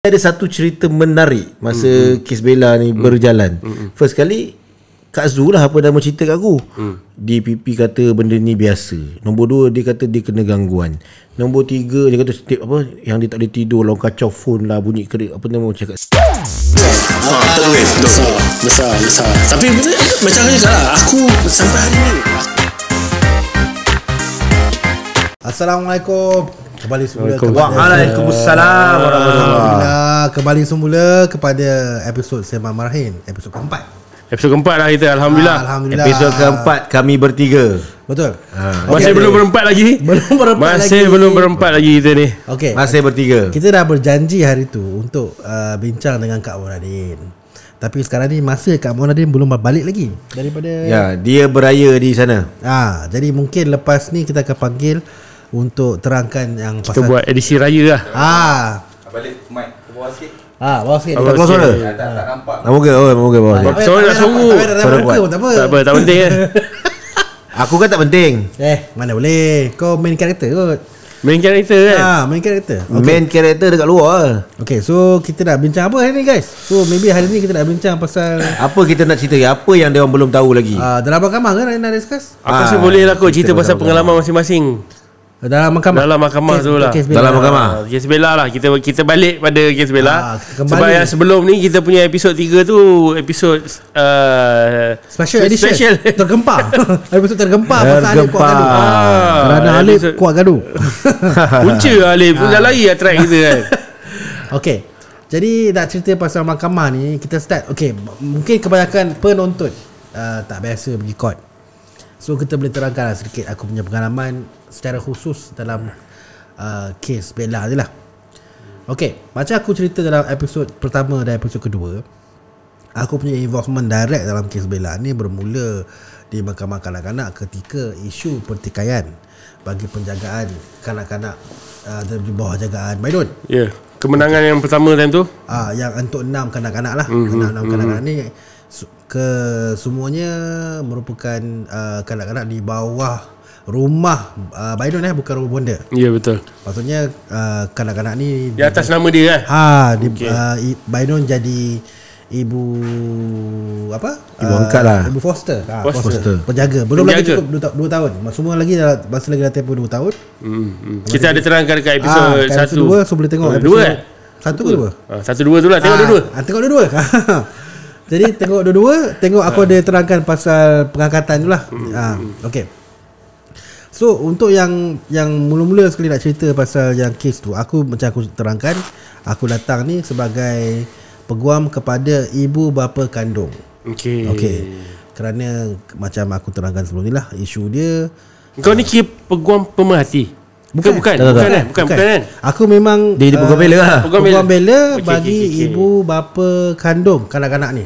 Ada satu cerita menarik masa kes Bella ni berjalan. First kali Kak Zul lah apa nama cerita kat aku. DPP kata benda ni biasa. Nombor 2 dia kata dia kena gangguan. Nombor 3 dia kata setiap apa yang dia tak boleh tidur lalu kacau phone lah, bunyi kerik apa nama cakap. Besar. Tapi macam ni salah. Aku sampai hari ni. Assalamualaikum. Kembali semula Waalaikumsalam Alhamdulillah. Kembali semula kepada episod Sembang Marahin, episod keempat. Episod keempat lah kita. Alhamdulillah. Alhamdulillah. Episod keempat kami bertiga. Betul. Masih belum berempat lagi. Belum berempat lagi kita ni. Okey. Masih bertiga. Kita dah berjanji hari tu untuk bincang dengan Kak Muradin. Tapi sekarang ni masa Kak Muradin belum balik lagi daripada dia beraya di sana. Jadi mungkin lepas ni kita akan panggil untuk terangkan yang Kita buat edisi raya lah. Balik mic ke bawah sikit. Bawah sikit. Tak keluar suara. Tak nampak. Moga bawah. Suara nak sungguh. Suara kuat. Tak apa. Tak penting kan. Aku kan tak penting. Mana boleh. Kau main karakter kot. Main karakter kan. Main karakter. Main karakter dekat luar. Okay, so kita nak bincang apa hari ni guys? So maybe hari ni kita nak bincang pasal apa kita nak cerita, apa yang dia orang belum tahu lagi. dalam mahkamah kan nak discuss? Aku rasa boleh lah kot cerita pasal pengalaman masing-masing. Dalam mahkamah tu lah. Dalam mahkamah. Kes Bella lah. Kita balik pada kes Bella. Sebab yang sebelum ni kita punya episod 3 tu episod special edition. Tergempar. Episod tergempar pasal Alif kuat gaduh. Kerana Alif kuat gaduh. Punca Alif pun dah lari lah track kita kan. Okay, jadi nak cerita pasal mahkamah ni, kita start. Okay, mungkin kebanyakan penonton tak biasa pergi court. So kita boleh terangkan sedikit aku punya pengalaman secara khusus dalam kes Bella je lah. Okay, macam aku cerita dalam episod pertama dan episod kedua, aku punya involvement direct dalam kes Bella ni bermula di Mahkamah Kanak-Kanak ketika isu pertikaian bagi penjagaan kanak-kanak di bawah jagaan Baidun. Ya, kemenangan yang pertama time tu, yang untuk 6 kanak-kanak lah. 6 kanak-kanak ni semuanya merupakan kanak-kanak di bawah rumah Baidun, bukan rumah bonda. Ya, betul. Maksudnya kanak-kanak ni di atas nama dia kan. Baidun jadi ibu ibu angkat lah. Ibu foster. Foster. Penjaga. Belum lagi cukup 2 tahun. Semua lagi masih lagi dah tempoh 2 tahun. Kita ada terangkan dekat episod 1. So boleh tengok episod 2 1 ke 2? 1 2 tu lah. Tengok dua-dua. Tengok dua-dua. Jadi tengok dua-dua. Tengok aku ada terangkan pasal pengangkatan tu lah. Okay. So untuk yang mula-mula sekali nak cerita pasal yang kes tu, aku macam aku terangkan, aku datang ni sebagai peguam kepada ibu bapa kandung. Okay. Kerana macam aku terangkan sebelum ni lah, isu dia. Kau ni kira peguam pemerhati? Bukan kan? Aku memang dia peguam bela lah. Peguam bela bagi ibu bapa kandung kanak-kanak ni.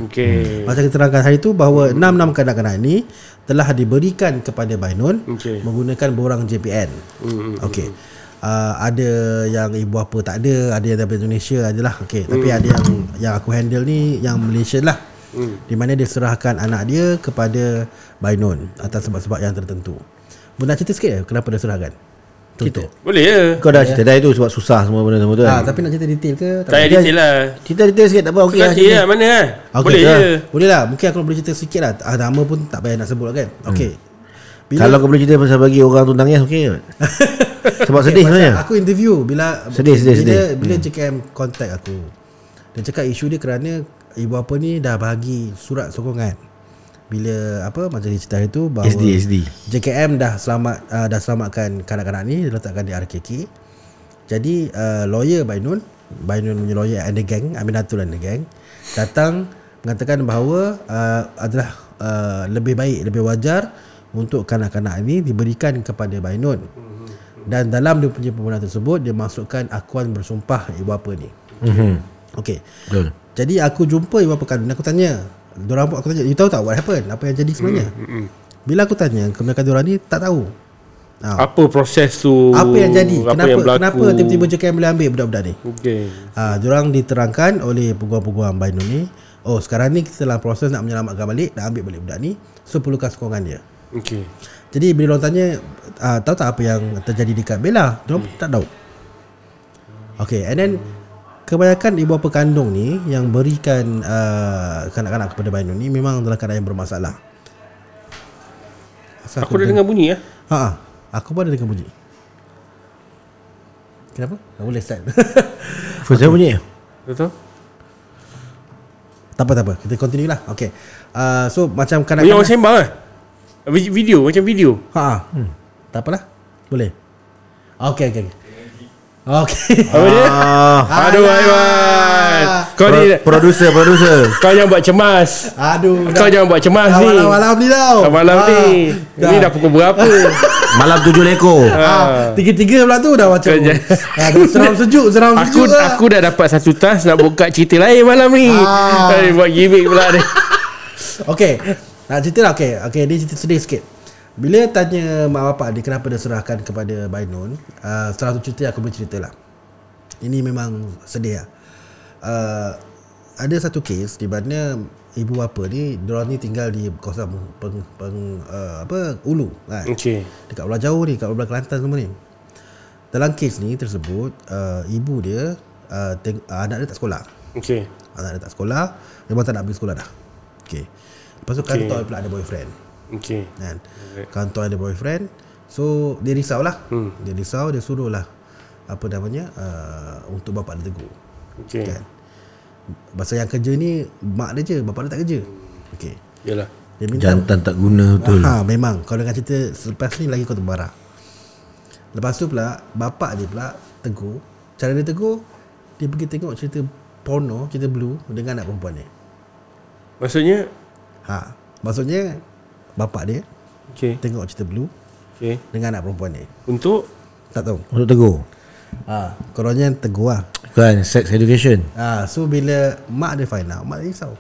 Macam kita terangkan hari tu bahawa 6 kanak-kanak ni telah diberikan kepada Bainun menggunakan borang JPN. Ada yang ibu bapa tak ada yang daripada Indonesia adalah. Tapi ada yang aku handle ni yang Malaysia lah. Di mana dia serahkan anak dia kepada Bainun atas sebab-sebab yang tertentu. Nak cerita sikit kenapa dia serahkan? Kita boleh ya. Kau dah cerita dah itu sebab susah semua benda semua tu kan. Tapi nak cerita detail ke? Tak payah detail lah. Cerita detail sikit tak apa. Okey lah. Mana kan? Boleh je. Boleh lah. Mungkin aku boleh cerita sikit lah. Nama pun tak payah nak sebut lah kan. Kalau kau boleh cerita pasal bagi orang tu nangis okey. Sebab sedih sebenarnya. Aku interview bila JKM contact aku. Dia cakap isu dia kerana ibu bapa ni dah bagi surat sokongan. Bila macam dia cerita itu bahawa SD JKM dah selamatkan kanak-kanak ni, diletakkan di RKK. Jadi lawyer Bainun punya lawyer and the gang, Aminatul and the gang datang mengatakan bahawa adalah lebih baik, lebih wajar untuk kanak-kanak ini diberikan kepada Bainun. Dan dalam dia punya permohonan tersebut dia masukkan akuan bersumpah ibu bapa ni. Jadi aku jumpa ibu bapa kandung, aku tanya aku tanya, you tahu tak what happened? Apa yang jadi sebenarnya? Bila aku tanya, kebanyakan diorang ni tak tahu apa proses tu, apa yang jadi, kenapa tiba-tiba JKM boleh ambil budak-budak ni. Diorang diterangkan oleh peguam-peguam Bainun ni, sekarang ni kita dalam proses nak menyelamatkan balik, nak ambil balik budak ni, so perlukan sokongan dia. Jadi bila diorang tanya, tahu tak apa yang terjadi dekat Bella? Diorang tak tahu. And then kebanyakan ibu bapa kandung ni yang berikan kanak-kanak kepada Bainun ni memang dalam keadaan yang bermasalah. Aku dah dengar bunyi ya. Aku pun ada dengar bunyi. Kenapa? Tak boleh start. First time bunyi. Betul? Tak apa. Kita continue lah. Okay. So macam bunyi orang sembang lah. Video, macam video. Tak apalah. Boleh. Okay. Apa dia? Aduh Aiman. Kau ni Producer kau jangan buat cemas. Kau jangan buat cemas ni. Malam ni tau. Malam ni. Ni dah pukul berapa? Malam 7 lekor. 3 pula tu dah macam seram sejuk. Aku dah dapat satu tas nak buka cerita lain malam ni. Buat gimmick pula ni. Okay. Nak cerita lah. Okay, dia cerita sedih sikit. Bila tanya mak bapak dia kenapa dia serahkan kepada Bainun, salah satu cerita aku boleh cerita lah. Ini memang sedih lah. Ada satu kes di mana ibu bapa ni, diorang ni tinggal di kawasan Ulu kan? Okay. Dekat belah jauh ni, dekat belah Kelantan semua ni. Dalam kes ni tersebut, ibu dia anak dia tak sekolah. Okay. Anak dia tak sekolah, memang tak nak pergi sekolah dah. Okay. Lepas tu kantor pula ada boyfriend. Okay. Kan? Kantor ada boyfriend. So dia risau lah. Dia risau, dia suruh lah apa namanya untuk bapak dia tegur. Okay. Kan? Pasal yang kerja ni mak dia je, bapak dia tak kerja. Okay. Yalah. Dia minta, jantan tak guna betul. Memang. Kalau dengan cerita selepas ni lagi kau terbarah. Lepas tu pula bapak dia pula tegur. Cara dia tegur, dia pergi tengok cerita porno, cerita blue dengan anak perempuan ni. Maksudnya Maksudnya bapak dia tengok cerita blue dengan anak perempuan ni. Untuk? Tak tahu. Untuk tegur. Korangnya tegur lah. Kan sex education. So bila mak dia find out, mak dia risau.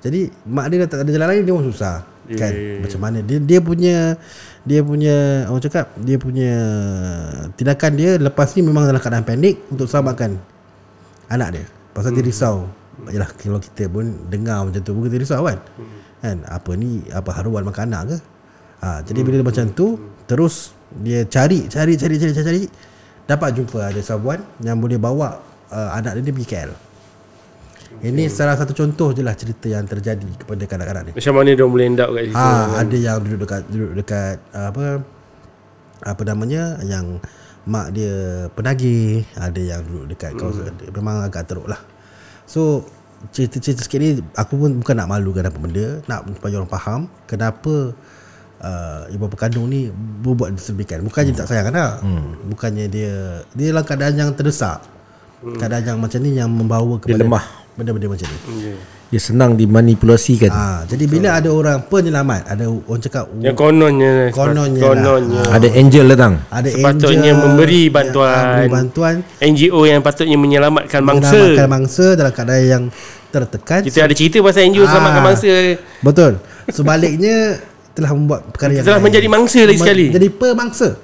Jadi mak dia dah tak ada jalan lain, dia pun susah. Kan? Macam mana dia punya orang cakap, dia punya tindakan dia lepas ni memang dalam keadaan panik untuk selamatkan anak dia. Pasal dia risau. Yalah, kalau kita pun dengar macam tu pun kita risau kan. Kan apa ni, apa haruan makan anak ke? Jadi bila dia macam tu, terus dia cari dapat jumpa ada someone yang boleh bawa anak dia pergi KL. Ini salah satu contoh je lah cerita yang terjadi kepada kanak-kanak ni. Macam mana dia boleh end up kat situ? Ada yang duduk dekat apa namanya, yang mak dia penagih, ada yang duduk dekat kawasan. Memang agak teruk lah. So cerita-cerita sikit ni aku pun bukan nak malukan apa benda, nak supaya orang faham kenapa ibu bapa kandung ni berbuat sedemikian. Bukannya tak sayang anak, bukannya dia dalam keadaan yang terdesak, keadaan yang macam ni yang membawa kepada dia lemah, benda-benda macam ni. Dia senang dimanipulasikan. Jadi bila ada orang penyelamat, ada orang cakap yang kononnya ada angel datang, ada sepatutnya angel memberi bantuan, NGO yang patutnya menyelamatkan mangsa dalam keadaan yang tertekan. Kita ada cerita pasal NGO selamatkan mangsa. Betul. Sebaliknya telah membuat perkara yang telah menjadi mangsa lagi sekali. Jadi pemangsa.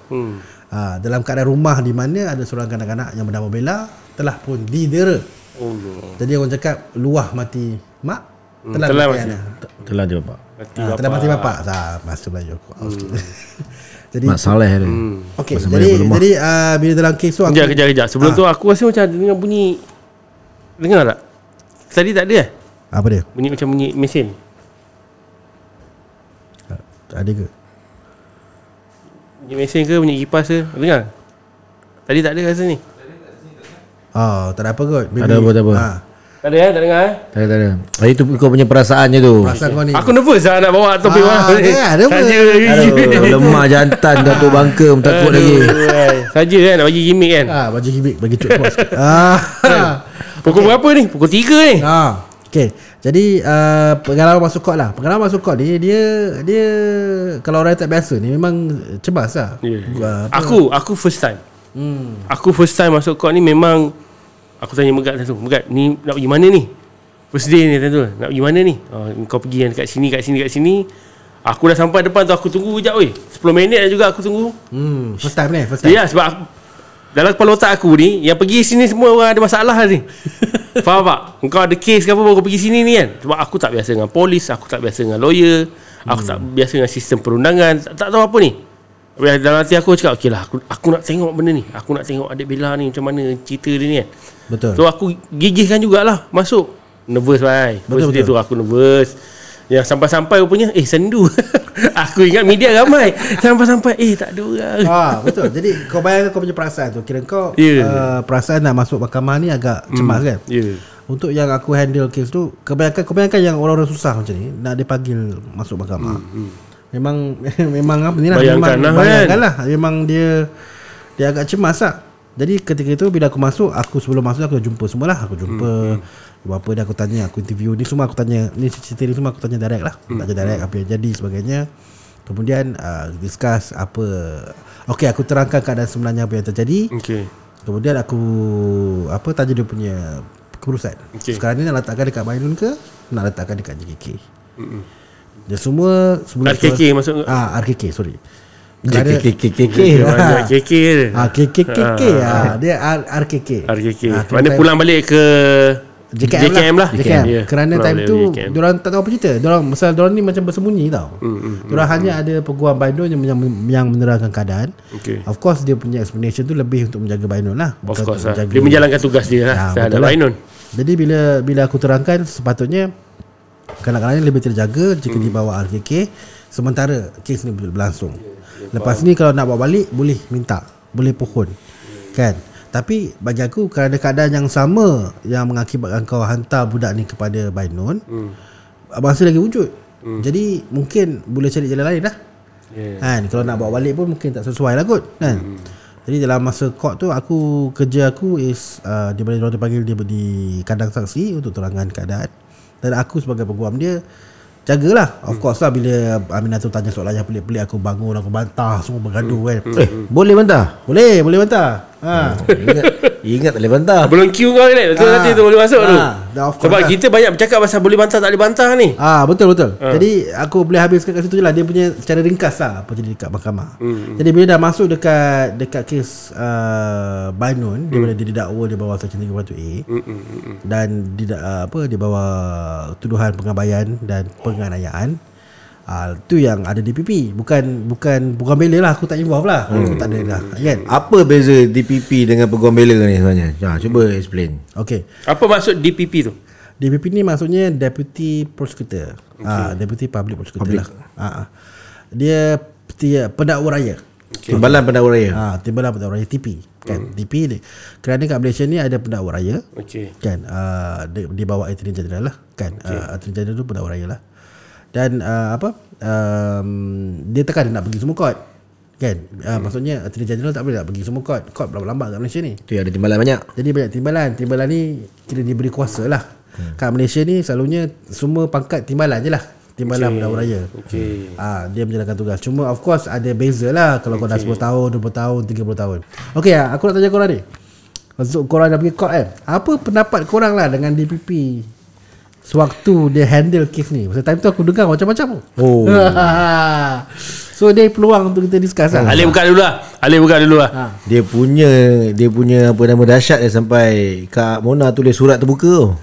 Dalam keadaan rumah di mana ada seorang kanak-kanak yang bernama Bella telah pun didera. Jadi orang cakap luah mati mak, telah mati bapak. Telah mati bapak. Bahasa Melayu aku. Jadi mak saleh dia. Okey, jadi bila dalam kes tu aku kejap. Sebelum tu aku rasa macam dengar bunyi. Dengar tak? Tadi tak ada. Apa dia? Bunyi macam bunyi mesin. Ada ke? Bunyi mesin ke, bunyi kipas ke? Dengar? Tadi tak ada rasa ni. Tak ada apa kot. Tak ada apa. Tak ada tak dengar Tak ada. Itu kau punya perasaan je tu. Perasaan kau ni. Aku nervous lah nak bawa topik mana ni. Ada apa? Lemah jantan dah tu bangka, takut lagi. Saja kan nak bagi gimmick kan. Bagi gimmick, bagi cut pos. Pukul berapa ni? Pukul 3 ni. Okey. Jadi pengalaman masuk kot lah. Pengalaman masuk kot ni dia kalau orang tak biasa ni memang cemas lah. Aku first time. Aku first time masuk kot ni memang aku tanya Megat tu, Megat ni nak pergi mana ni? First day ni tu, nak pergi mana ni? Kau pergi yang kat sini. Aku dah sampai depan tu, aku tunggu kejap weh. 10 minit dah juga aku tunggu. First time ni, first time. Ya, sebab dalam kepala otak aku ni, yang pergi sini semua orang ada masalah ni. Faham tak? Engkau ada kes ke apa baru kau pergi sini ni kan? Sebab aku tak biasa dengan polis, aku tak biasa dengan lawyer, aku tak biasa dengan sistem perundangan, tak tahu apa ni. Dalam hati aku cakap, okey lah, aku nak tengok benda ni. Aku nak tengok adik Bella ni macam mana cerita dia ni kan. Betul. So aku gigihkan jugalah masuk. Nervous bhai. First day tu aku nervous. Yang sampai-sampai rupanya sendu. Aku ingat media ramai. Sampai-sampai tak ada orang. Betul. Jadi kau bayangkan kau punya perasaan tu. Kira kau perasaan nak masuk mahkamah ni agak cemas kan. Untuk yang aku handle kes tu, kebanyakan yang orang-orang susah macam ni nak dipanggil masuk mahkamah. Memang apa ni lah. Bayangkan lah. Memang dia agak cemas lah. Jadi ketika itu bila aku masuk, sebelum masuk aku dah jumpa semua lah. Aku jumpa apa dia, aku tanya, aku interview ni semua, aku tanya ni cerita ni semua aku tanya direct lah. Tanya direct apa yang jadi sebagainya. Kemudian discuss apa. Okey, aku terangkan keadaan sebenarnya apa yang terjadi. Kemudian aku tanya dia punya keputusan. Sekarang ni nak letakkan dekat Mainun ke nak letakkan dekat JKK. Dia semua sebelum RKK masuk RKK sorry. KK dia RKK. Mana pulang balik ke JKM lah. Kerana time tu diorang tak tahu apa cerita. Diorang ni macam bersembunyi tau. Diorang hanya ada peguam Bainun yang menerangkan keadaan. Of course dia punya explanation tu lebih untuk menjaga Bainun lah. Of course lah. Dia menjalankan tugas dia lah terhadap Bainun. Jadi bila aku terangkan, sepatutnya kanak-kanak ni lebih terjaga jika dibawa RKK sementara kes ni berlangsung. Lepas ni kalau nak bawa balik boleh minta, boleh pohon kan. Tapi bagi aku kerana keadaan yang sama yang mengakibatkan kau hantar budak ni kepada Bainun, masih lagi wujud. Jadi mungkin boleh cari jalan lain lah. Kan, kalau nak bawa balik pun mungkin tak sesuai lah kot kan. Jadi dalam masa court tu kerja aku is dia boleh dipanggil dia di kandang saksi untuk terangkan keadaan. Dan aku sebagai peguam dia jagalah. Of course lah, bila Aminah tu tanya soalan yang pelik-pelik, aku bangun, aku bantah, semua bergaduh kan. Boleh bantah? Boleh bantah. Ingat tak boleh bantah. Belum queue kau ni. Nanti tu boleh masuk tu. Sebab lah. kita banyak bercakap pasal boleh bantah tak boleh bantah ni. Betul. Jadi aku boleh habiskan kat situ je lah. Dia punya secara ringkas lah apa jadi dekat mahkamah. Jadi bila dah masuk dekat kes Bainun, dia didakwa di bawah Seksyen 3(a) dan di bawah tuduhan pengabaian dan penganiayaan. Tu yang ada DPP. Bukan bela lah. Aku tak involve lah. Aku tak ada lah kan? Apa beza DPP dengan peguam bela ni sebenarnya? Cuba explain. Okay. Apa maksud DPP tu? DPP ni maksudnya Deputy Prosecutor. Deputy Public Prosecutor lah. Dia pendakwa raya. Timbalan pendakwa raya. Timbalan pendakwa raya, TP kan. TP kerana kat Malaysia ni ada pendakwa raya. Kan, di bawah Attorney General lah kan. Attorney General tu pendakwa raya lah. Dan dia tekan dia nak pergi semua court kan. Maksudnya Attorney General tak boleh nak pergi semua court. Court berapa lambat kat Malaysia ni. Tu ada timbalan banyak. Jadi banyak timbalan. Timbalan ni kira diberi kuasa lah. Kat Malaysia ni selalunya semua pangkat timbalan je lah. Timbalan pendakwa raya. Dia menjalankan tugas. Cuma of course ada beza lah. Kalau kau dah 10 tahun, 20 tahun, 30 tahun. Okey, aku nak tanya korang ni. Maksud korang dah pergi court kan, apa pendapat korang lah dengan DPP sewaktu dia handle kes ni? Pasal time tu aku dengar macam-macam. So dia peluang untuk kita discuss lah. Ali buka dulu lah. Dia punya apa nama dahsyat dia sampai Kak Mona tulis surat terbuka.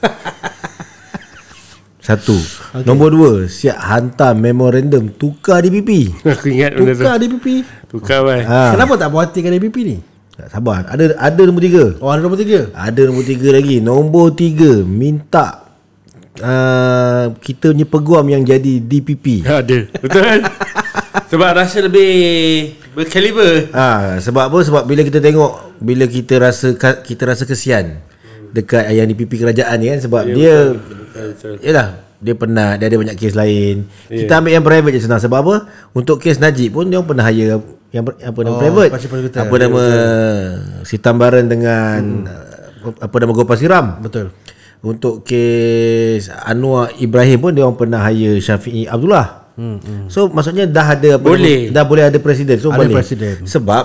Satu. Nombor 2, siap hantar memorandum tukar DPP. Aku ingat tukar DPP. Tukar bhai. Kenapa tak puas hati dengan DPP ni? Sabar. Ada nombor 3. Ada nombor 3. Ada nombor 3 lagi. Nombor 3 minta kita punya peguam yang jadi DPP. Ada. Betul. Sebab rasa lebih berkaliber. Sebab apa? Sebab bila kita tengok, bila kita rasa kesian dekat yang DPP kerajaan ni kan, sebab dia yalah, dia penat, dia ada banyak kes lain. Kita ambil yang private je senang. Sebab apa? Untuk kes Najib pun dia pernah hire yang apa nama private. Apa nama si Tambaran dengan apa nama Gopal Siram. Betul. Untuk kes Anwar Ibrahim pun dia orang pernah hire Syafi'i Abdullah. So maksudnya dah ada dah boleh ada presiden. So boleh. Sebab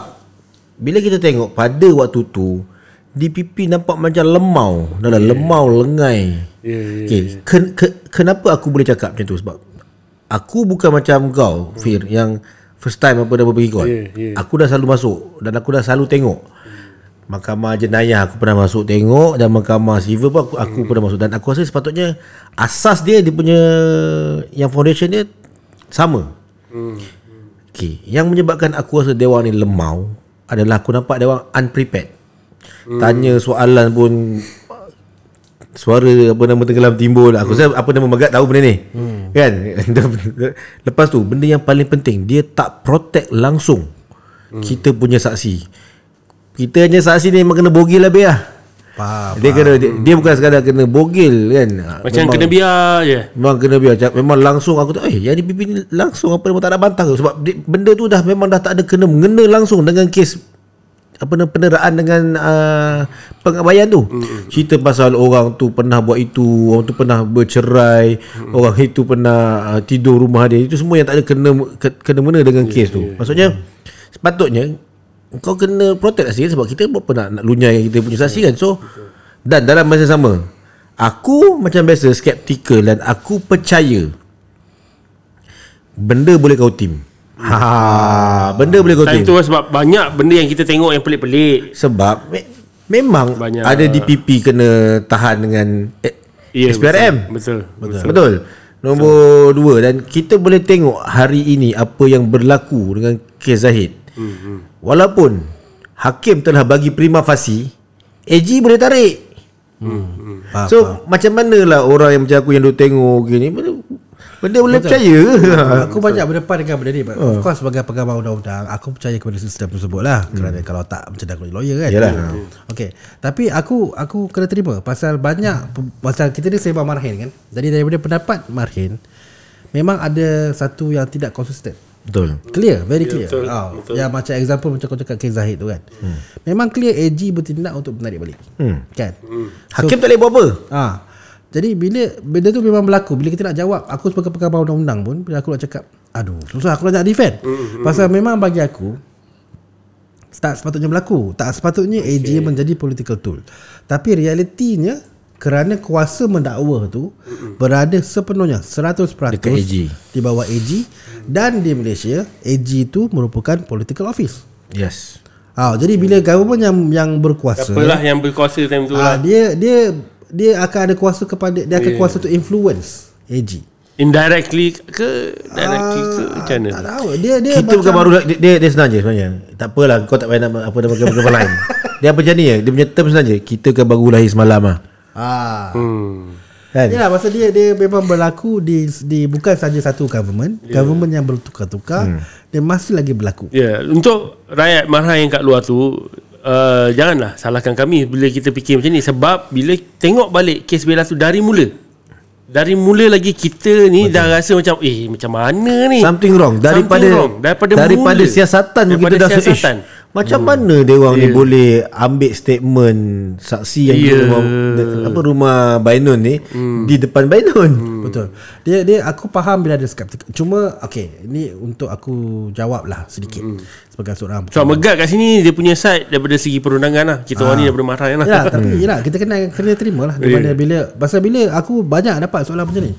bila kita tengok pada waktu tu DPP nampak macam lemau. Lemau lengai. Kenapa aku boleh cakap macam tu? Sebab aku bukan macam kau Fir, yang first time apa dah pergi court. Aku dah selalu masuk dan aku dah selalu tengok. Mahkamah jenayah aku pernah masuk tengok, dan mahkamah civil pun aku pernah masuk. Dan aku rasa sepatutnya asas dia punya yang foundation dia sama. Okay, yang menyebabkan aku rasa Dewan ni lemau adalah aku nampak Dewan unprepared. Tanya soalan pun suara apa nama tenggelam timbul. Aku rasa apa nama Megat tahu benda ni. Kan? Lepas tu benda yang paling penting, dia tak protect langsung kita punya saksi. Kita hanya saksi ni memang kena bogil lah biar. Dia kena dia bukan sekadar kena bogil kan. Macam memang, kena biar je. memang kena biar. Memang langsung aku tak yang di pipi ni langsung apa memang tak ada bantah sebab benda tu dah memang dah tak ada kena mengena langsung dengan kes apa nama peneraan dengan pengabaian tu. Cerita pasal orang tu pernah buat itu, orang tu pernah bercerai, orang itu pernah tidur rumah dia. Itu semua yang tak ada kena mengena dengan kes tu. Maksudnya sepatutnya kau kena protect lah sikit sebab kita berapa nak lunyai kita punya saksi kan. So dan dalam masa sama aku macam biasa skeptical dan aku percaya benda boleh kau tim. Benda boleh kau tim. Time tu sebab banyak benda yang kita tengok yang pelik-pelik. Sebab memang banyak. ada DPP kena tahan dengan SPRM. Betul. Nombor 2 dan kita boleh tengok hari ini apa yang berlaku dengan kes Zahid. Walaupun hakim telah bagi prima facie, AG boleh tarik. So macam manalah orang yang macam aku yang duk tengok gini benda boleh percaya. Aku banyak berdepan dengan benda ni. Of course sebagai pengamal undang-undang aku percaya kepada sistem tersebut lah. Kerana kalau tak macam dah jadi lawyer kan. Yalah. Okay. Tapi aku kena terima pasal banyak pasal kita ni sembang Marhin kan. Jadi daripada pendapat Marhin memang ada satu yang tidak konsisten. Betul. Clear, very clear. Betul. Yang macam example macam kau cakap kes Zahid tu kan. Memang clear AG bertindak untuk menarik balik. Kan? Hakim tak boleh buat apa. Jadi bila benda tu memang berlaku, bila kita nak jawab, aku sebagai pengamal undang-undang pun bila aku nak cakap, aduh, susah aku nak defend. Pasal memang bagi aku tak sepatutnya berlaku. Tak sepatutnya AG menjadi political tool. Tapi realitinya kerana kuasa mendakwa tu berada sepenuhnya 100% dekat AG, di bawah AG, dan di Malaysia AG tu merupakan political office. Yes. Jadi bila government yang berkuasa, Apalah yang berkuasa time tu lah. dia akan ada kuasa kepada dia akan kuasa to influence AG. Indirectly ke directly ke macam mana? Tak tahu. Dia Kita bukan baru dia senang je sebenarnya. Tak apalah kau tak payah nak apa nama kau lain. Dia apa macam ni dia punya term senang je. Kita kan baru lahir semalam ah. Kan? Ya, pasal dia memang berlaku di bukan saja satu government yang bertukar-tukar, dia masih lagi berlaku. Untuk rakyat marah yang kat luar tu, janganlah salahkan kami bila kita fikir macam ni. Sebab bila tengok balik kes Bella tu dari mula lagi kita ni dah rasa macam macam mana ni, something wrong daripada siasatan kita dah siasatan. Macam mana dia orang ni boleh ambil statement saksi yang rumah Bainun ni di depan Bainun. Betul. Dia aku faham bila ada skeptik. Cuma ni untuk aku jawab lah sedikit sebagai seorang. So Megat kat sini dia punya side daripada segi perundangan lah. Kita orang ni daripada marah lah. Ya, tapi kita kena terima lah bila aku banyak dapat soalan macam ni.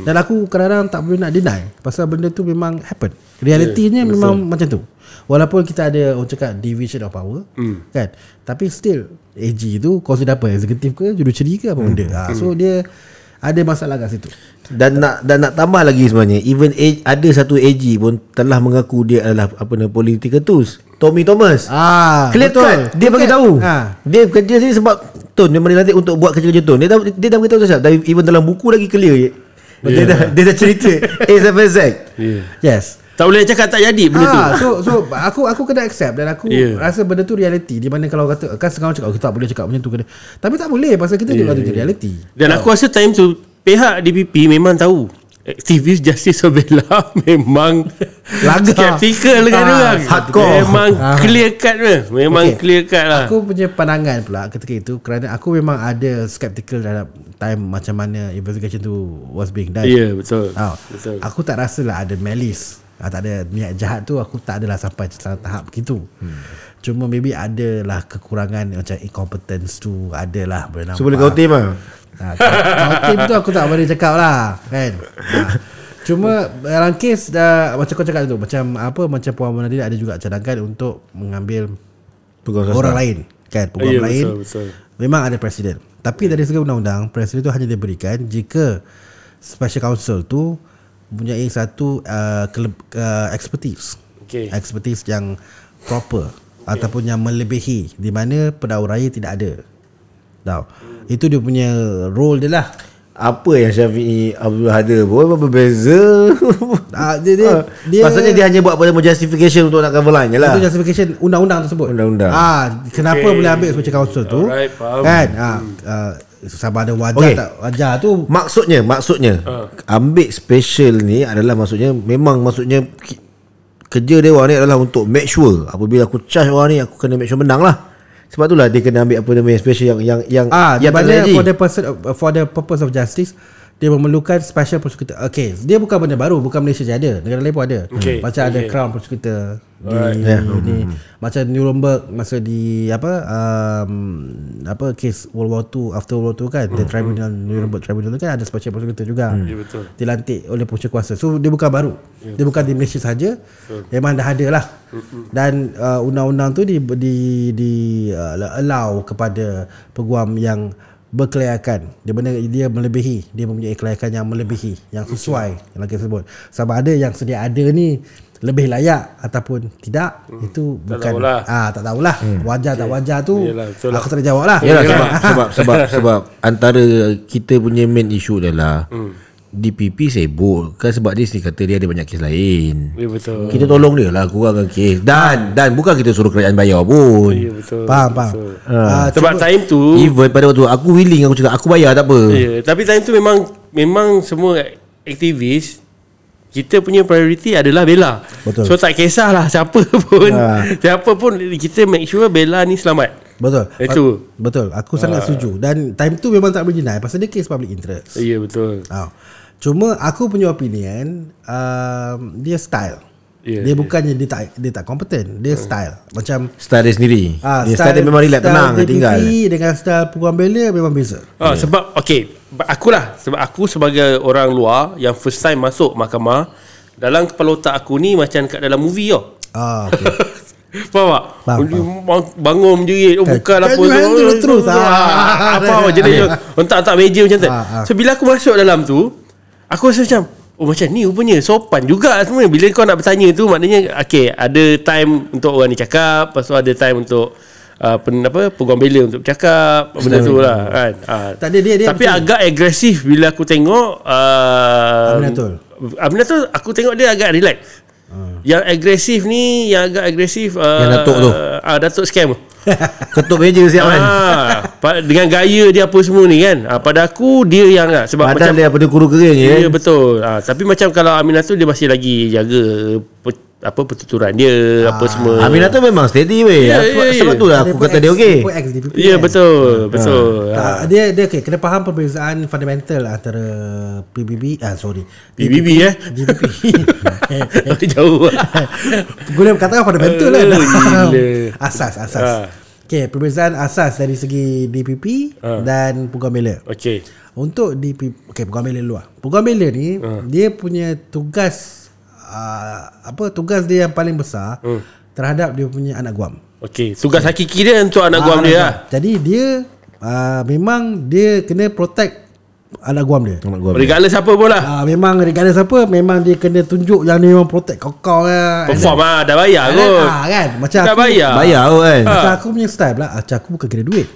Dan aku kadang-kadang tak boleh nak deny pasal benda tu memang happen. Realitinya memang macam tu. Walaupun kita ada orang cakap division of power kan, tapi still AG tu kau sudah apa, eksekutif ke, judiciary ke apa benda. So dia ada masalah kat situ. Dan nak tambah lagi sebenarnya, even ada satu AG pun telah mengaku dia adalah political tools. Tommy Thomas clear cut dia bagi tahu dia kerja sini sebab Tun memang dilantik untuk buat kerja-kerja Tun. Dia dah beritahu Syah, even dalam buku lagi clear. Dia dah cerita A7Z. Yes. Tak boleh cakap tak jadi benda tu. So aku kena accept dan aku rasa benda tu reality. Di mana kalau kata kan sekarang cakap kita tak boleh cakap macam tu kena. Tapi tak boleh pasal kita juga ada reality. Dan aku rasa time tu pihak DPP memang tahu aktivis Justice Bella memang skeptical dengan orang. Hardcore. Memang clear cut memang clear cut lah. Aku punya pandangan pula ketika itu kerana aku memang ada skeptical dalam time macam mana investigation tu was being done. Betul. Betul. Aku tak rasa lah ada malice. Tak ada niat jahat tu, aku tak adalah sampai tahap begitu. Cuma maybe adalah kekurangan macam incompetence tu adalah boleh nampak. So boleh kau tim lah. Kau tim tu aku tak boleh cakap lah kan. Cuma dalam kes dah macam kau cakap tu, macam Puan Munadin ada juga cadangkan untuk mengambil orang lain kan, peguam lain. Betul. Memang ada presiden. Tapi dari segi undang-undang, presiden tu hanya diberikan jika special counsel tu mempunyai satu expertise Expertise yang proper ataupun yang melebihi, di mana pendahulu raya tidak ada. Tahu. Itu dia punya role dia lah. Apa yang Syafiq Abdul ada pun berbeza. Dia maksudnya dia hanya buat apa nama justification untuk nak cover line je lah. Itu justification undang-undang tersebut. Undang-undang. Kenapa boleh ambil sebagai council tu? Alright, faham. Kan? Sama ada wajar tak wajar tu. Maksudnya ambil special ni adalah maksudnya kerja dewan ni adalah untuk make sure apabila aku charge orang ni, aku kena make sure menang lah. Sebab itulah dia kena ambil apa namanya special yang terjadi. For the purpose of justice, dia memerlukan special prosecutor. Okay, dia bukan benda baru, bukan Malaysia je ada, negara lain pun ada. Macam ada crown prosecutor di macam Nuremberg masa di case World War 2, after World War 2 kan, the tribunal, Nuremberg tribunal tu kan ada special prosecutor juga. Betul. Dilantik oleh punca kuasa. So dia bukan baru. Dia bukan di Malaysia saja. Memang dah ada lah. Dan undang-undang tu allow kepada peguam yang berkelayakan, dia melebihi, dia mempunyai kelayakan yang melebihi, yang sesuai yang lagi sebut. Sama ada yang sedia ada ni lebih layak ataupun tidak, itu bukan tak tahulah. Wajar tak wajar tu aku tak jawab lah. Sebab antara kita punya main issue adalah DPP sibuk kan, sebab dia sendiri kata dia ada banyak kes lain. Ya, betul. Kita tolong dia lah kurangkan kes, dan bukan kita suruh kerajaan bayar pun. Ya, betul. Faham. Sebab time tu even pada waktu aku willing, aku cakap aku bayar tak apa. Tapi time tu memang semua aktivis, kita punya priority adalah bela. Betul. So tak kisahlah siapa pun kita make sure bela ni selamat. Betul. Itu. Betul. Aku sangat setuju. Dan time tu memang tak boleh deny pasal dia case public interest. Ya, betul. Cuma aku punya opinion, dia style. Dia bukannya dia tak kompeten, dia style. Macam style dia sendiri. Style dia memang relax, tenang, tinggal. Dengan style peguam bela memang beza. Sebab sebab aku sebagai orang luar yang first time masuk mahkamah, dalam kepala otak aku ni macam kat dalam movie tau. Okay. Faham tak? Bangun menjerit, bukan apa tu. Apa jadi tak meja macam tu. So bila aku masuk dalam tu, aku rasa macam macam ni rupanya sopan juga sebenarnya. Bila kau nak bertanya tu, maknanya ada time untuk orang ni cakap, lepas tu ada time untuk peguam bela untuk bercakap, benda tu lah kan. Dia tapi betul. Agak agresif bila aku tengok Aminatul aku tengok dia agak relax. Yang agresif ni, yang agak agresif yang Datuk tu, Datuk scam ketuk meja siap kan. Dengan gaya dia apa semua ni kan. Pada aku dia yang sebab padahal macam dia pada kuru kering je. Ya, betul. Tapi macam kalau Aminatul dia masih lagi jaga pertuturan dia apa semua. Aminatul memang steady weh. Sebab tu lah aku kata dia okey. Ya, betul. Dia okey, kena faham perbezaan fundamental antara PBB PBB GBP. Jauh. Guna katakan fundamental lah. Asas. Okey, perbezaan asas dari segi DPP dan peguam bela. Okey. Untuk DPP, peguam bela luar. Peguam bela ni dia punya tugas tugas dia yang paling besar terhadap dia punya anak guam. Okey, tugas hakiki dia untuk anak guam dia lah. Jadi dia memang dia kena protect anak guam dia. Regardless siapa pun lah. Memang regardless siapa, memang dia kena tunjuk yang dia memang protect kau lah. Perform lah, dah bayar kot. Kan? Macam dah aku bayar kot kan. Macam aku punya style pula, aku bukan kena duit.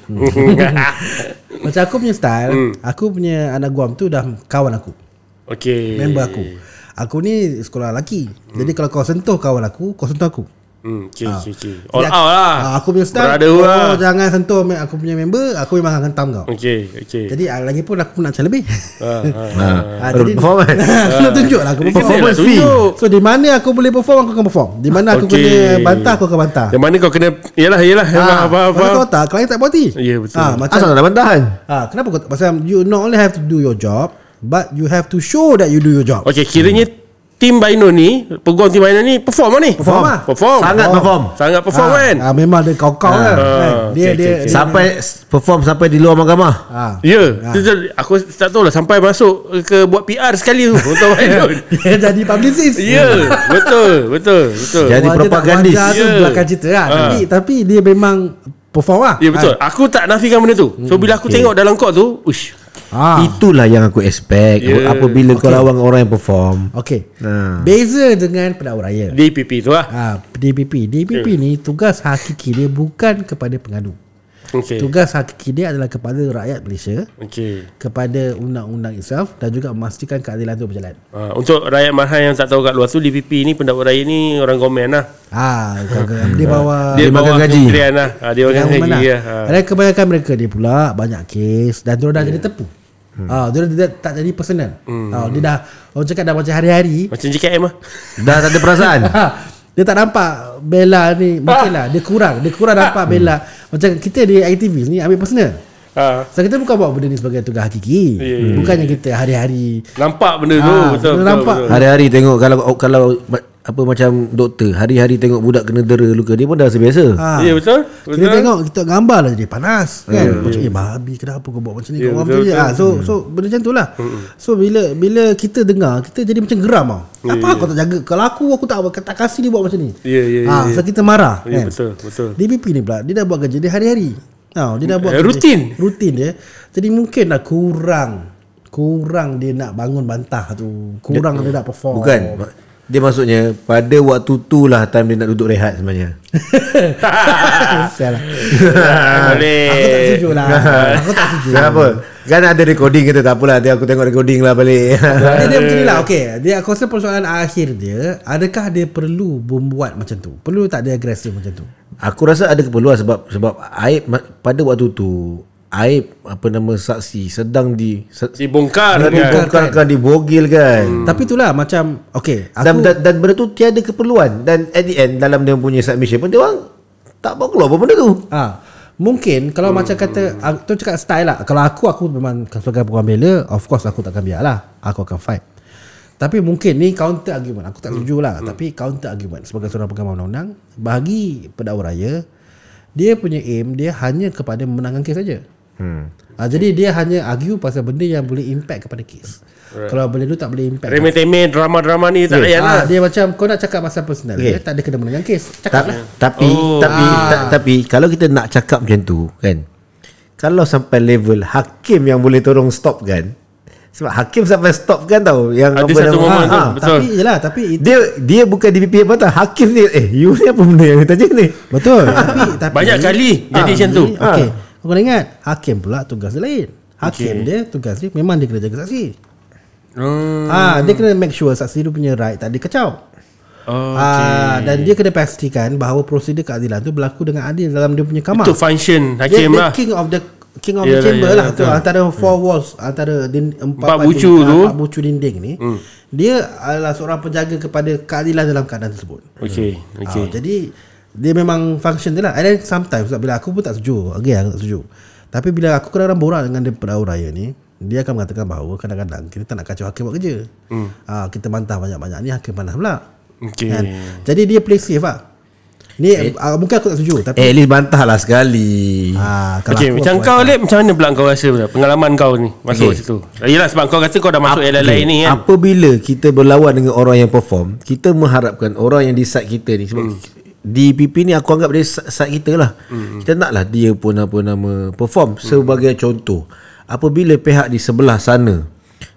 Macam aku punya style, aku punya anak guam tu dah kawan aku. Okey. Member aku. Aku ni sekolah lelaki. Jadi kalau kau sentuh kawan aku, kau sentuh aku. Okay. All out lah. Aku punya style, jangan sentuh aku punya member, aku memang akan hentam kau. Okay. Jadi lagi pun aku nak macam lebih. Jadi performance. Nak tunjuk lah aku performance fee. So di mana aku boleh perform, aku akan perform. Di mana aku kena bantah, aku akan bantah. Di mana kau kena Yalah apa. Kalau kau tak, klien tak puas hati. Ya, betul. Asal nak bantahan. Kenapa kau pasal you not only have to do your job, but you have to show that you do your job. Okay, kiranya tim Baino ni, peguam tim Baino ni perform lah ni. Perform. Sangat perform kan. Memang dia kau-kau lah. Dia sampai perform sampai di luar mahkamah. Ya. Aku tak tahu lah sampai masuk ke buat PR sekali tu untuk Baino. Dia jadi publicist. Ya, betul. Jadi propagandis. Tu belakang cerita lah. Tapi dia memang perform lah. Ya, betul. Aku tak nafikan benda tu. So bila aku tengok dalam court tu, Itulah yang aku expect apabila kau lawan orang yang perform. Okay. Beza dengan pendakwah raya DPP tu lah. DPP ni tugas hakiki dia bukan kepada pengadu. Tugas hakiki dia adalah kepada rakyat Malaysia, kepada undang-undang itself, dan juga memastikan keadilan itu berjalan. Untuk rakyat marhai yang tak tahu kat luar tu, DPP ni, pendakwa raya ni orang komen lah. Dia bawa gaji lah. Dia makan gaji lah. Dan kebanyakan mereka dia pula banyak kes dan dia dah jadi tepu. Dia tak jadi personal. Dia dah, orang cakap dah macam hari-hari, macam JKM lah. Dah tak ada perasaan. dia tak nampak Bella ni. Mungkin lah dia kurang nampak Bella. Macam kita di aktivis ni ambil personal. So kita bukan buat benda ni sebagai tugas hakiki. Bukannya kita hari-hari nampak benda tu. Betul. Hari-hari tengok kalau apa macam doktor, hari-hari tengok budak kena dera luka, dia pun dah rasa biasa. Ya betul. Kita tengok, kita gambar lah jadi panas kan. Macam babi kenapa kau buat macam ni, kau macam ni. So benda macam tu lah. So bila kita dengar, kita jadi macam geram tau. Apa kau tak jaga? Kalau aku tak kasih dia buat macam ni. So kita marah kan. Betul. DPP ni pula dia dah buat kerja dia hari-hari. Dia dah buat rutin dia. Jadi mungkin dah kurang dia nak bangun bantah tu. Kurang dia nak perform. Bukan. Dia maksudnya pada waktu tu lah time dia nak duduk rehat sebenarnya. Salah. Boleh. Aku tak setuju lah. Kenapa? Kan ada recording kita, tak apalah, aku tengok recording lah balik. Dia macam ni lah. Okay, aku rasa persoalan akhir dia, adakah dia perlu membuat macam tu? Perlu tak dia agresif macam tu? Aku rasa ada keperluan sebab Aib pada waktu tu, Aib saksi sedang dibongkarkan, dibogil kan. Tapi itulah macam dan benda tu tiada keperluan, dan at the end dalam dia punya submission pun dia orang tak bawa keluar apa benda tu. Mungkin kalau macam kata tu cakap style lah. Kalau aku memang sebagai penguam bela, of course aku takkan biar lah, aku akan fight. Tapi mungkin ni counter argument. Aku tak setuju lah. Tapi counter argument sebagai seorang pengamal undang-undang, bagi pendakwa raya, dia punya aim dia hanya kepada memenangkan kes saja. Jadi dia hanya argue pasal benda yang boleh impact kepada kes. Kalau benda tu tak boleh impact, remeh-temeh drama-drama ni tak payah lah. Dia macam kau nak cakap pasal personal, dia tak ada kena menangkan kes. Cakap lah. Tapi kalau kita nak cakap macam tu kan, kalau sampai level hakim yang boleh tolong stop kan, sebab hakim sampai stop kan tau, yang ada satu momen tu. Betul. Tapi itu, dia bukan DPP apa tau, hakim ni you ni apa benda yang tanya ni. Betul. tapi banyak kali jadi macam tu. Okey, kau kena ingat, hakim pula tugas dia lain. Hakim dia tugas dia memang dia kena jaga saksi. Dia kena make sure saksi tu punya right tak dikacau. Dan dia kena pastikan bahawa prosedur keadilan tu berlaku dengan adil dalam dia punya kamar. Itu function hakim lah. King of the chamber lah tu, antara four walls, antara empat bucu dinding ni. Dia adalah seorang penjaga kepada keadilan dalam keadaan tersebut. Jadi dia memang function dia lah. And then sometimes bila aku pun tak setuju, aku tak setuju, tapi bila aku kadang-kadang borak dengan dia pendakwa raya ni, dia akan mengatakan bahawa kadang-kadang kita tak nak kacau hakim buat kerja. Kita bantah banyak-banyak, ni hakim panas pula. Kan? Jadi dia play safe lah. Ni mungkin aku tak setuju, tapi at least bantah lah sekali. Macam kau Lip, macam mana pula kau rasa pengalaman kau ni masuk situ? Yelah, sebab kau kata kau dah masuk lain ni kan. Apabila kita berlawan dengan orang yang perform, kita mengharapkan orang yang di side kita ni, sebab DPP ni aku anggap dia side kita lah. Kita naklah dia pun perform. Sebagai contoh, apabila pihak di sebelah sana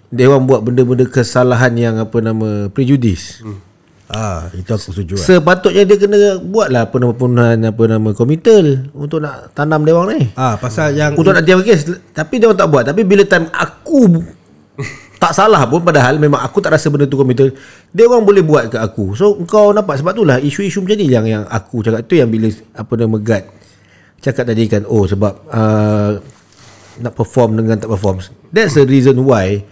dia orang buat benda-benda kesalahan yang prejudis, itu aku setuju lah. Sepatutnya dia kena buatlah pembunuhan komitel untuk nak tanam dia orang ni. Pasal yang untuk nak diam kes, tapi dia orang tak buat. Tapi bila time aku tak salah pun, padahal memang aku tak rasa benda tu komitel, dia orang boleh buat ke aku. So kau nampak, sebab itulah isu-isu macam ni yang aku cakap tu, yang bila Megat cakap tadi kan, sebab nak perform dengan tak perform. That's the reason why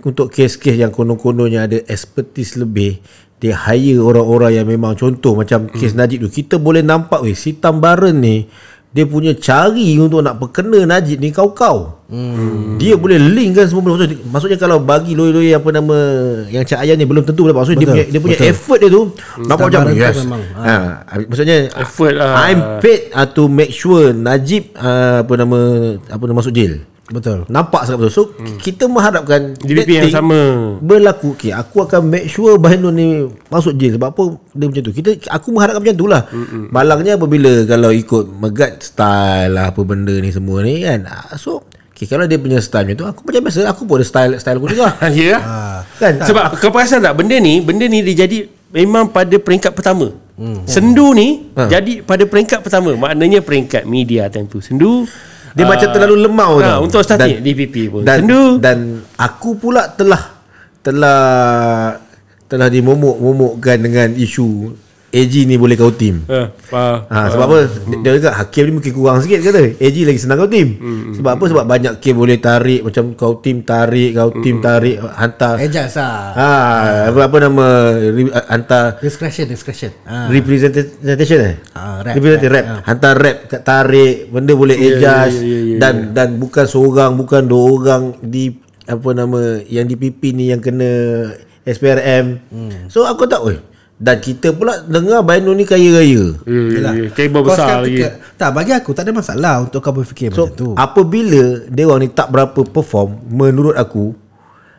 untuk kes-kes yang konon-kononnya ada expertise lebih, dia hire orang-orang yang memang, contoh macam kes Najib tu, kita boleh nampak si Tambaran ni dia punya cari untuk nak perkena Najib ni kau-kau. Dia boleh link kan semua benda. Maksudnya kalau bagi lawyer-lawyer yang Cak Ayan ni belum tentu lah. Maksudnya dia punya effort dia tu nampak macam yes. Maksudnya effort I'm paid to make sure Najib masuk jail. Betul. Nampak sangat betul. So kita mengharapkan DPP yang sama berlaku. Aku akan make sure Bahinun ni masuk jail. Sebab apa dia macam tu. Aku mengharapkan macam tu lah. Malangnya apabila kalau ikut Megat style lah apa benda ni semua ni kan. So Okay, kalau dia punya style tu, aku macam biasa, aku pun ada style aku juga. Ya. Kan? Sebab kau perasan tak benda ni dia jadi memang pada peringkat pertama. Sendu ni jadi pada peringkat pertama. Maknanya peringkat media time tu sendu. Dia macam terlalu lemau tau. Untuk starting DPP pun sendu. Dan aku pula telah dimomok-momokkan dengan isu AG ni boleh kau tim. Sebab apa? Dia kata Hakim ni mungkin kurang sikit kata. AG lagi senang kau tim. Sebab apa? Sebab banyak game boleh tarik, macam kau tim tarik, hantar. Adjust lah. Apa nama, hantar Discretion. representation Rap. rap. Hantar rap, tarik, benda boleh adjust. Dan bukan seorang, bukan dua orang di apa nama yang di PP ni yang kena SPRM. So aku tak dan kita pula dengar Bainu ni kaya-raya. Table besar lagi. Tak, bagi aku tak ada masalah untuk kau berfikir macam tu. Apabila dia orang ni tak berapa perform, menurut aku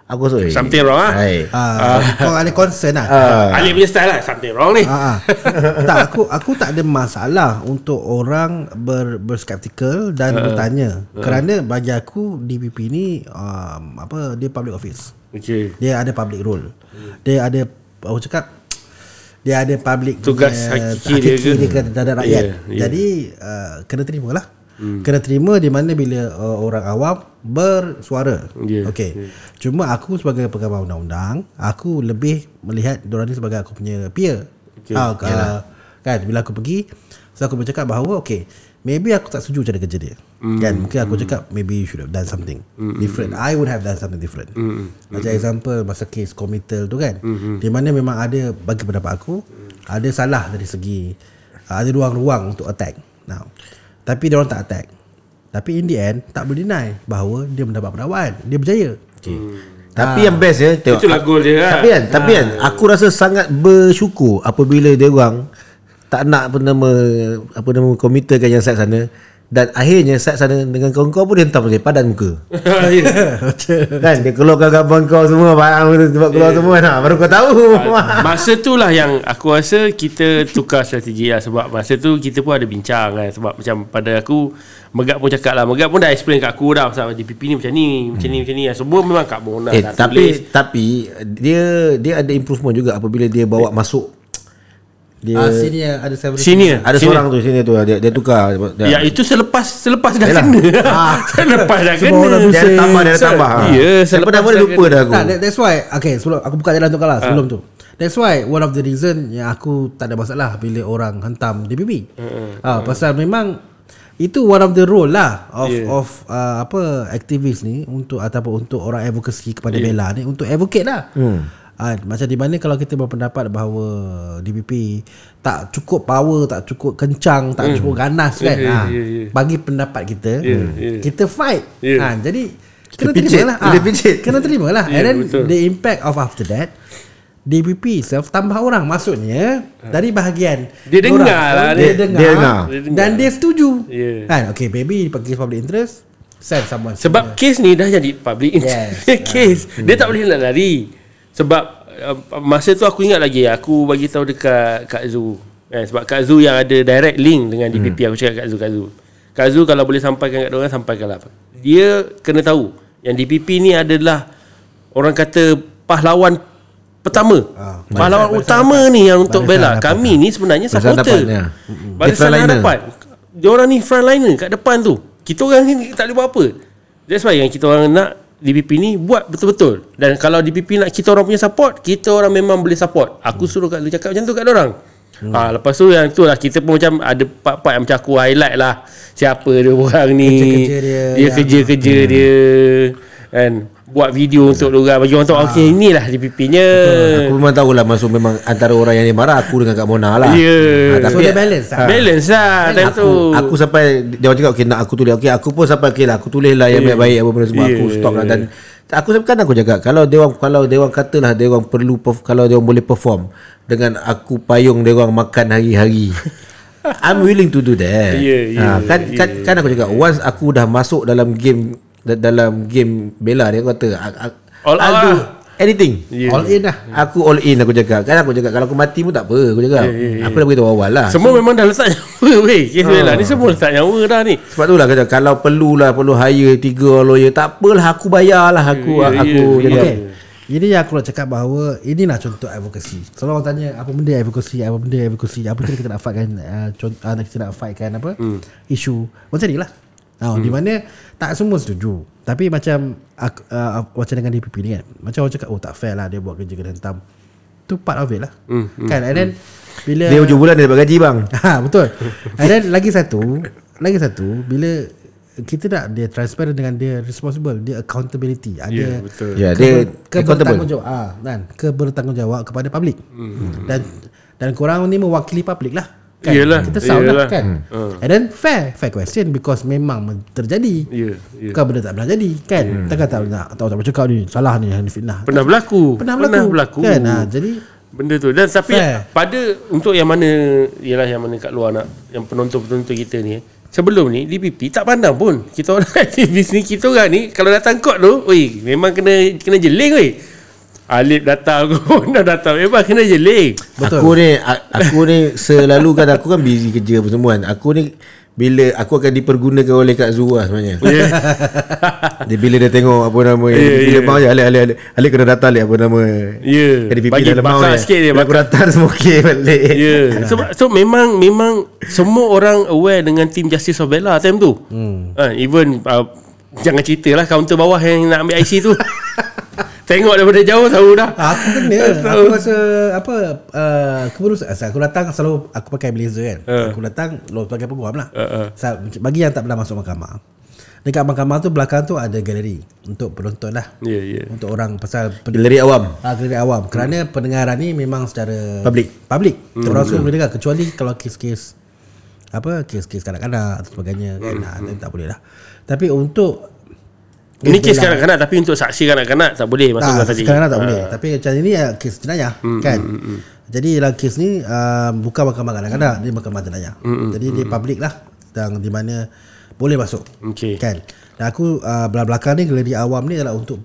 rasa something wrong Kau ada concern lah. Ali punya style lah something wrong ni. Tak, aku tak ada masalah untuk orang berskeptikal dan bertanya. Kerana bagi aku DPP ni dia public office. Dia ada public role. Dia ada dia ada public tugas hakiki dia kepada rakyat. Jadi kena terima lah. Kena terima di mana bila orang awam bersuara. Cuma aku sebagai pegawai undang-undang, aku lebih melihat diorang ni sebagai aku punya peer. Kan bila aku pergi, so aku bercakap bahawa maybe aku tak setuju cara kerja dia. Kan mungkin aku cakap maybe you should have done something different. I would have done something different. Macam example masa kes Komitel tu kan, di mana memang ada, bagi pendapat aku, ada salah dari segi ada ruang-ruang untuk attack. Tapi dia orang tak attack. Tapi in the end tak boleh deny bahawa dia mendapat pendakwaan, dia berjaya. Tapi yang best tengok, itulah goal dia. Tapi kan aku rasa sangat bersyukur apabila dia orang tak nak apa nama komite kan yang side sana, dan akhirnya side sana dengan kawan-kawan pun dia hentam je padan muka. Kan dia keluarkan gambar kau semua, sebab keluar semua baru kau tahu. Masa tu lah yang aku rasa kita tukar strategi lah. Sebab masa tu kita pun ada bincang kan. Sebab macam pada aku, Megat pun cakap lah, Megat pun dah explain kat aku dah pasal DPP ni macam ni. Semua memang Kak Mona tapi dia ada improvement juga apabila dia bawa masuk. Dia senior ada seorang tu senior tu dia tukar. Ya itu selepas dah kena. Selepas dah kena. Dia tambah. Ya, selepas dah lupa dah aku. That's why sebelum aku buka jalan tu kalah sebelum tu. That's why one of the reason yang aku tak ada masalah bila orang hantam DPP. Pasal memang itu one of the role lah of aktivis ni untuk ataupun untuk orang advocacy kepada bela ni, untuk advocate lah. Macam di mana kalau kita berpendapat bahawa DPP tak cukup power, tak cukup kencang, tak cukup ganas kan, bagi pendapat kita, kita fight. Jadi kena terima lah. And then the impact of after that, DPP itself tambah orang, maksudnya dari bahagian dia dengar dan dia setuju kan. Maybe bagi public interest, send someone. Sebab kes ni dah jadi public interest case. Dia tak boleh nak lari. Sebab masa tu aku ingat lagi, aku bagi tahu dekat Kak Zu sebab Kak Zu yang ada direct link dengan DPP. Aku cakap Kak Zu kalau boleh sampaikan kat diorang, sampaikanlah. Dia kena tahu yang DPP ni adalah orang kata pahlawan pertama, pahlawan utama ni yang untuk bela. Kami ni sebenarnya supporter, barisan hadapan. Diorang ni frontliner kat depan tu. Kita orang ni tak boleh buat apa. That's why yang kita orang nak DPP ni buat betul-betul. Dan kalau DPP nak kita orang punya support, kita orang memang boleh support. Aku suruh kat lu cakap macam tu kat diorang. Lepas tu yang tu lah, kita pun macam ada part-part yang macam aku highlight lah siapa dia orang ni, kerja-kerja dia kan, buat video untuk diorang, bagi orang tahu okey inilah DPP-nya. Aku memang tahulah masuk memang antara orang yang dia marah aku dengan Kak Mona lah. So dia balance lah time tu. Aku sampai dia orang cakap nak aku tulis, aku pun sampai lah, aku tulis lah yang baik-baik apa benda semua, aku stop lah. Dan aku cakap kalau dia orang katalah dia orang perlu kalau dia orang boleh perform dengan aku payung dia orang makan hari-hari, I'm willing to do that. Kan aku cakap once aku dah masuk dalam game bela, dia kata I'll do anything. All in lah. Aku all in, aku cakap. Kan aku cakap kalau aku mati pun tak apa, aku cakap. Aku dah beritahu awal lah. Semua memang dah letak weh. Kes Bella ni semua tak nyawa dah ni. Sebab tu lah kata, kalau perlu hire 3 lawyer, tak apalah, aku bayar lah. Aku jaga. Okay. Ini yang aku nak cakap bahawa inilah contoh advokasi. Selalu orang tanya apa benda advokasi, apa kita nak fightkan kita nak fightkan apa isu macam ni lah. Di mana tak semua setuju. Tapi macam macam dengan DPP ni kan, macam orang cakap tak fair lah dia buat kerja kena hentam. Tu part of it lah. Kan. And then bila dia hujung bulan dia dapat gaji bang. Betul. And then lagi satu bila kita nak dia transparent dengan dia responsible, dia accountability, ada betul. Dia kebertanggungjawab kan, kebertanggungjawab kepada public. Dan korang ni mewakili public lah kan. Kita sound lah kan. And then fair question because memang terjadi. Bukan benda tak pernah jadi kan. Takkan tak bercakap ni salah ni fitnah. Pernah berlaku kan. Jadi benda tu. Dan tapi pada untuk yang mana kat luar nak, yang penonton-penonton kita ni, sebelum ni DPP tak pandang pun kita orang aktivis ni, kita orang ni kalau datang court tu, memang kena jeling Alip datang aku dah datang, memang kena jeling. Betul. Aku ni selalu kan, aku kan busy kerja apa semua kan. Aku ni bila aku akan dipergunakan oleh Kak Zul lah sebenarnya. Dia bila dia tengok apa nama bila mau Alip kena datang apa nama. DPP bagi dalam bakar sikit dia, aku datang semua okey balik. So memang semua orang aware dengan tim Justice of Bella time tu. Even jangan ceritalah kaunter bawah yang nak ambil IC tu. Tengok daripada jauh tahu dah. Aku kena. Aku rasa keputusan aku datang selalu aku pakai blazer kan. Aku datang pakai peguam lah. Bagi yang tak pernah masuk mahkamah, dekat mahkamah tu belakang tu ada galeri untuk penonton lah. Untuk orang pasal galeri awam. Galeri awam. Kerana pendengaran ni memang secara public. Orang semua boleh dengar, kecuali kalau kes-kes kanak-kanak atau sebagainya kan. Tak boleh lah. Tapi untuk ini kes kanak-kanak, tapi untuk saksi kanak-kanak tak boleh masuk tadi. Kanak-kanak tak boleh. Tapi macam ini kes jenayah kan. Jadi dalam kes ni bukan mahkamah kanak-kanak, dia mahkamah jenayah. Jadi dia public lah, dan di mana boleh masuk. Kan. Dan aku belakang ni galeri awam ni adalah untuk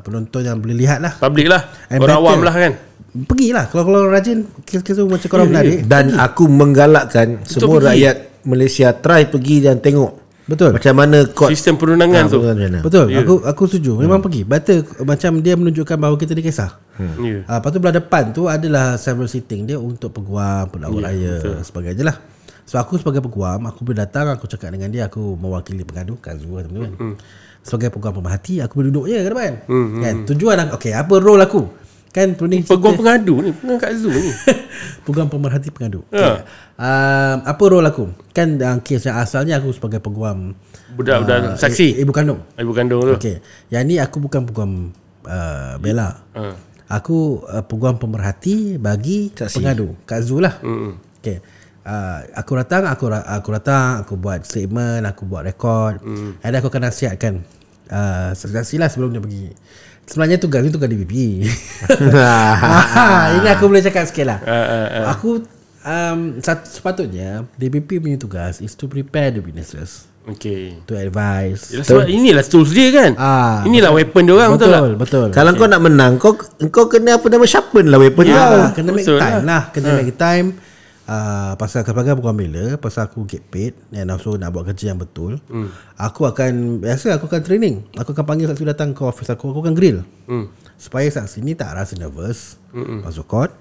penonton yang boleh lihat lah. Public lah. Orang awam lah kan. Pergilah kalau rajin kes-kes tu macam korang menarik. Dan aku menggalakkan semua rakyat Malaysia try pergi dan tengok. Betul. Macam mana sistem perundangan tu. Betul. Aku setuju. Memang pergi. Macam dia menunjukkan bahawa kita dikisah. Lepas tu belah depan tu adalah several seating dia untuk peguam, pendakwa raya, sebagainya lah. So aku sebagai peguam, aku boleh datang, aku cakap dengan dia, aku mewakili pengadu Kak Zul teman-teman. Sebagai peguam pemerhati, aku boleh duduk je ke depan. Kan? Tujuan apa role aku? Kan peguam pengadu ni, Kak Zul ni. Peguam pemerhati pengadu. Apa role aku? Kan dalam kes yang asalnya aku sebagai peguam budak saksi, ibu kandung tu. Okey. Yang ni aku bukan peguam Bella. Aku peguam pemerhati bagi saksi. Pengadu Kak Zul lah. Okey. Aku datang, aku buat statement, aku buat rekod. Ada aku akan nasihatkan saksi lah sebelum dia pergi. Sebenarnya tugas DPP. Ini aku boleh cakap sikit lah. Aku sepatutnya DPP punya tugas is to prepare the witnesses. To advise. Sebab inilah tools dia kan. Inilah weapon dia orang. Betul. Kalau kau nak menang, kau kena sharpen lah weapon kau. Kena make time lah. Kena make time. Pasal sebagai peguam bela, pasal aku get paid dan also nak buat kerja yang betul, aku akan training. Aku akan panggil saksi datang ke office aku akan grill. Supaya saksi ni tak rasa nervous masuk court.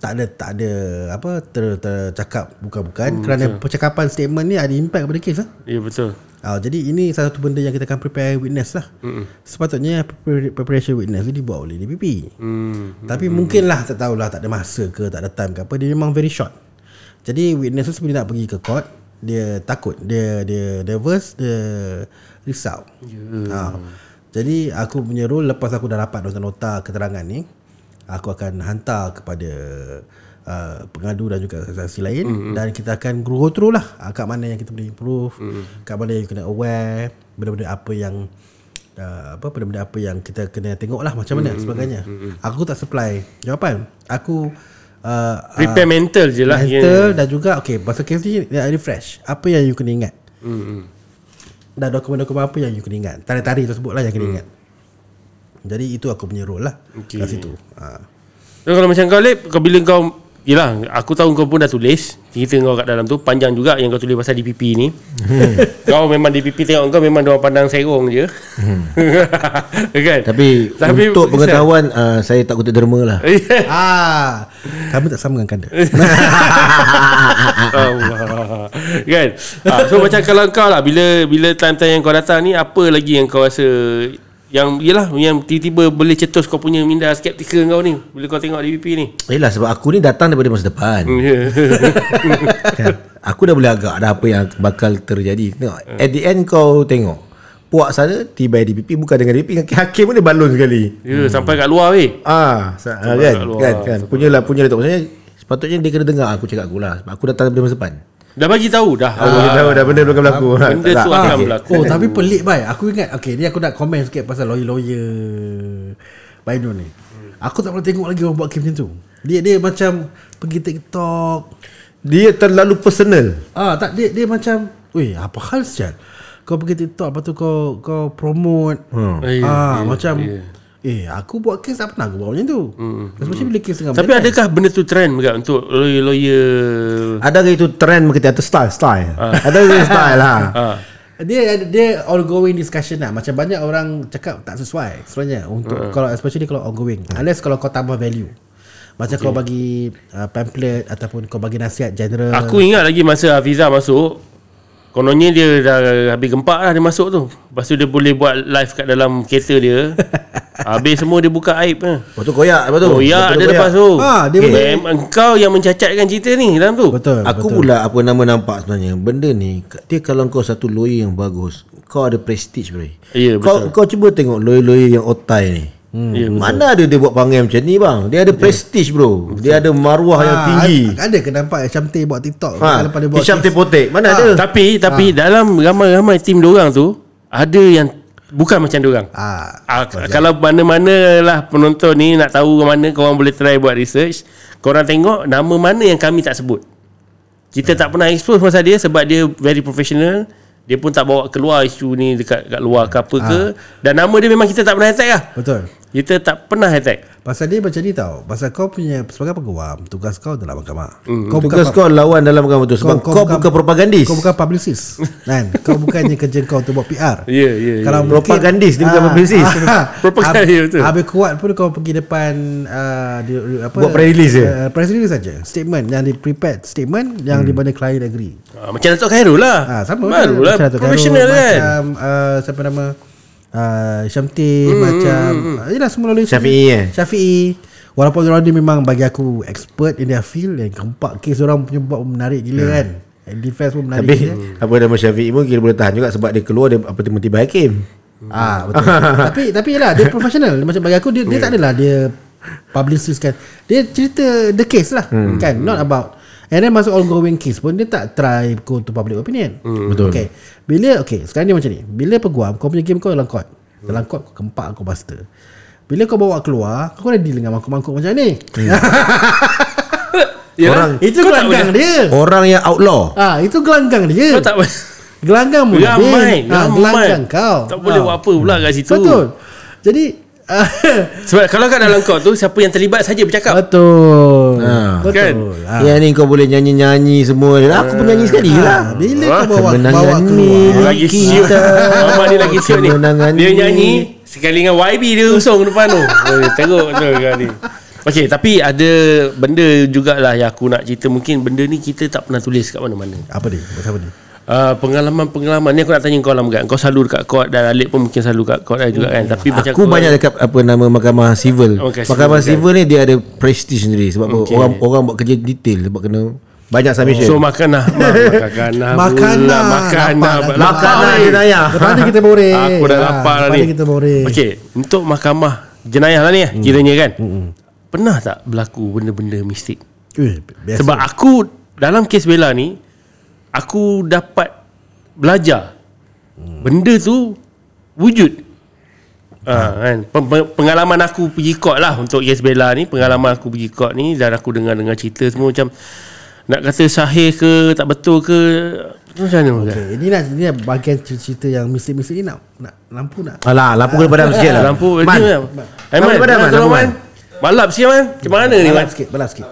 Tak ada tercakap bukan-bukan, kerana percakapan statement ni ada impact pada kes lah. Ya betul. Jadi ini salah satu benda yang kita akan prepare witness lah. Sepatutnya preparation witness ni dibuat oleh DPP. Tapi mungkinlah tak tahulah, tak ada masa ke, tak ada time ke apa, dia memang very short. Jadi witness tu sebelum nak pergi ke court, dia takut, dia nervous, dia risau. Jadi aku punya role, lepas aku dah dapat nota-nota keterangan ni, aku akan hantar kepada pengadu dan juga saksi lain, dan kita akan go through lah kat mana yang kita boleh improve, kat mana yang kena aware, benda-benda apa yang kita kena tengok lah macam mana sebagainya. Aku tak supply jawapan. Aku prepare mental je lah. Mental dan juga pasal kes ni refresh apa yang you kena ingat. Dan dokumen-dokumen apa yang you kena ingat, tarik-tarik tersebut lah yang kena ingat. Jadi itu aku punya role lah kat situ. So, kalau macam kau Lip, bila kau Yelah, aku tahu kau pun dah tulis cerita kau kat dalam tu. Panjang juga yang kau tulis pasal DPP ni. Kau memang DPP tengok kau memang dia orang pandang serong je. Kan? Tapi untuk pengetahuan saya tak kutip derma lah. Kami tak sama dengan kanda. Kan? So macam kalau kau lah, bila time-time yang kau datang ni, apa lagi yang kau rasa yang yelah yang tiba-tiba boleh cetus kau punya minda skeptikal kau ni bila kau tengok DPP ni? Yelah, sebab aku ni datang daripada masa depan. Kan? Aku dah boleh agak dah apa yang bakal terjadi. Tengok, at the end kau tengok puak sana tiba DPP, bukan dengan DPP, dengan hakim pun dia balon sekali. Sampai kat luar weh. Kan. Punyalah Datuk. Maksudnya sepatutnya dia kena dengar aku cakap aku lah, sebab aku datang daripada masa depan. Dah bagi tahu dah. Bagi tahu dah benda akan berlaku. Benda tu akan berlaku. Oh, tapi pelik bai. Aku ingat, ni aku nak komen sikit pasal lawyer Bainu ni. Aku tak pernah tengok lagi orang buat game macam tu. Dia macam pergi TikTok. Dia terlalu personal. Tak, dia macam, weh, apa hal sial? Kau pergi TikTok, lepas tu kau promote. Macam aku buat kes tak pernah aku buat macam tu. Especially bila kes dengan. Tapi adakah benda tu trend juga untuk lawyer? Adakah itu trend marketing atau style? Ada style lah. Dia ongoing discussion lah. Macam banyak orang cakap tak sesuai sebenarnya untuk kalau especially kalau ongoing. Unless kalau kau tambah value. Macam kau bagi pamphlet ataupun kau bagi nasihat general. Aku ingat lagi masa Hafiza masuk, kononnya dia dah habis gempak lah dia masuk tu. Lepas tu dia boleh buat live kat dalam kereta dia. Habis semua dia buka aib lah. Lepas tu koyak. Koyak dia lepas tu. Dia Engkau yang mencacatkan cerita ni dalam tu. Betul. Aku pula apa nama nampak sebenarnya benda ni, dia kalau kau satu lawyer yang bagus, kau ada prestige bro. Ya, betul. Kau cuba tengok lawyer yang otai ni. Mana ada dia buat panggil macam ni bang. Dia ada prestige bro. Dia ada maruah yang tinggi. Ada ke nampak Hisham T buat TikTok lepas dia buat Hisham T Potek. Mana ada. Tapi dalam ramai-ramai tim diorang tu, ada yang bukan macam diorang. Kalau mana-mana lah penonton ni nak tahu mana, korang boleh try buat research. Korang tengok nama mana yang kami tak sebut. Kita tak pernah expose pasal dia sebab dia very professional. Dia pun tak bawa keluar isu ni dekat luar ke apa ke. Dan nama dia memang kita tak pernah attack lah. Betul. Kita tak pernah attack. Pasal dia macam ni tau. Pasal kau punya sebagai peguam, tugas kau dalam mahkamah. Tugas kau lawan dalam mahkamah tu. Sebab kau bukan propagandis. Kau bukan publicist. Kan? Kau bukannya kerja kau untuk buat PR. Kalau propagandis dia bukan publicist. Propagandis betul. Habis kuat pun kau pergi depan buat press release je. Press release saja. Statement yang di prepared statement yang di mana klien agree. Macam Datuk Khairul lah. Sama baru lah. Professional kan. Macam siapa nama Hisham T, macam yelah semua lalu Syafi'i. Walaupun orang ni memang bagi aku expert in their field, yang keempat kes orang punya buat menarik gila kan. Defense pun menarik. Tapi apa nama Syafi'i pun kira boleh tahan juga sebab dia keluar dia apa tiba-tiba hakim. Betul. tapi yelah dia professional. Macam bagi aku dia tak adalah dia publicist kan. Dia cerita the case lah kan, not about. And then masuk ongoing case pun dia tak try go to public opinion. Betul. Okay. Sekarang dia macam ni. Bila peguam, kau punya game kau dalam court. Dalam court kau kempak, kau buster. Bila kau bawa keluar, kau kena deal dengan mangkuk-mangkuk macam ni. Itu gelanggang dia. Orang yang outlaw. Itu gelanggang dia. Kau tak gelanggang mu. Gelanggang kau. Tak boleh buat apa pula kat situ. Betul. Jadi sebab kalau kat dalam court tu, siapa yang terlibat saja bercakap. Betul. Kan? Yang ni kau boleh nyanyi-nyanyi semua. Aku pun nyanyi sekali lah. Bila kau bawa keluar lagi siut. Mama dia lagi siut ni. Dia nyanyi sekali dengan YB dia usung depan tu. Teruk tu kali. Okay, tapi ada benda jugalah yang aku nak cerita. Mungkin benda ni kita tak pernah tulis kat mana-mana. Apa dia? Apa dia? Pengalaman ni aku nak tanya kau lah kan. Kau selalu dekat court dan Alik pun mungkin selalu dekat court juga kan. Tapi macam aku banyak dekat apa nama mahkamah civil. Mahkamah civil ni dia ada prestige sendiri sebab orang buat kerja detail sebab kena banyak submission. So makanan jenayah. Lepas ni kita borek. Aku dah lapar dah ni. Okey, untuk mahkamah jenayah lah ni kiranya kan. Pernah tak berlaku benda-benda mistik? Sebab aku dalam kes bela ni aku dapat belajar benda tu wujud. Kan? Pengalaman aku pergi court lah untuk kes bela ni. Pengalaman aku pergi court ni dan aku dengar cerita semua macam nak kata sahih ke tak betul ke macam mana. Ini lah bahagian cerita yang mistik-mistik ni nak lampu nak. Alah, lampu kena padam sikit lah. Lampu Aiman, balap sikit Man. Macam mana ni Man? Balap sikit.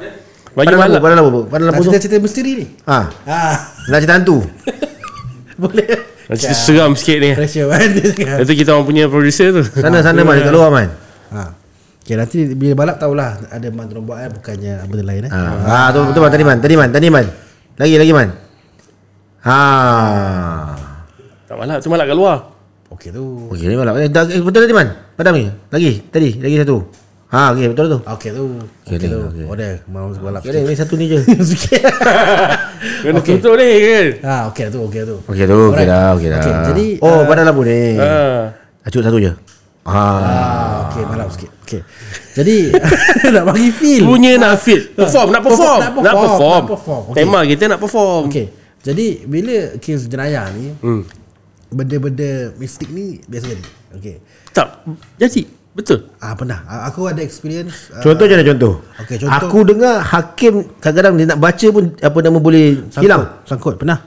Baju malam. Padang Nak lampu tu. cerita misteri ni. Nak cerita hantu. Boleh. Cerita seram sikit ni. Pressure kan. Itu kita orang punya producer tu. Sana Man, kat luar Man. Okay, nanti bila balap tahulah ada Man tolong buat bukannya benda lain Tu betul Man. Tadi Man. Lagi Man. Tak malak, tu malak kat luar. Okey tu. Okey ni malam. Betul tadi Man. Padam ni. Lagi satu. Okey betul tu. Okey tu. Okey tu. okey. Order mau balap. Okey ni satu ni je. Sikit. Kena tutup ni kan. Okey tu. Okey dah. Okey, jadi padam lampu ni. Acut satu je. Okey, malam sikit. Okey. Jadi nak bagi feel. Punya nak fit. Nak perform. Okey. Tema kita nak perform. Okey. Jadi bila kes jenayah ni, benda-benda mistik ni biasa jadi. Okey. Tak jadi. Betul. Pernah. Aku ada experience. Contoh je ada contoh. Okey, contoh. Aku dengar hakim kadang-kadang dia nak baca pun apa nama boleh hilang. Sangkut. Pernah.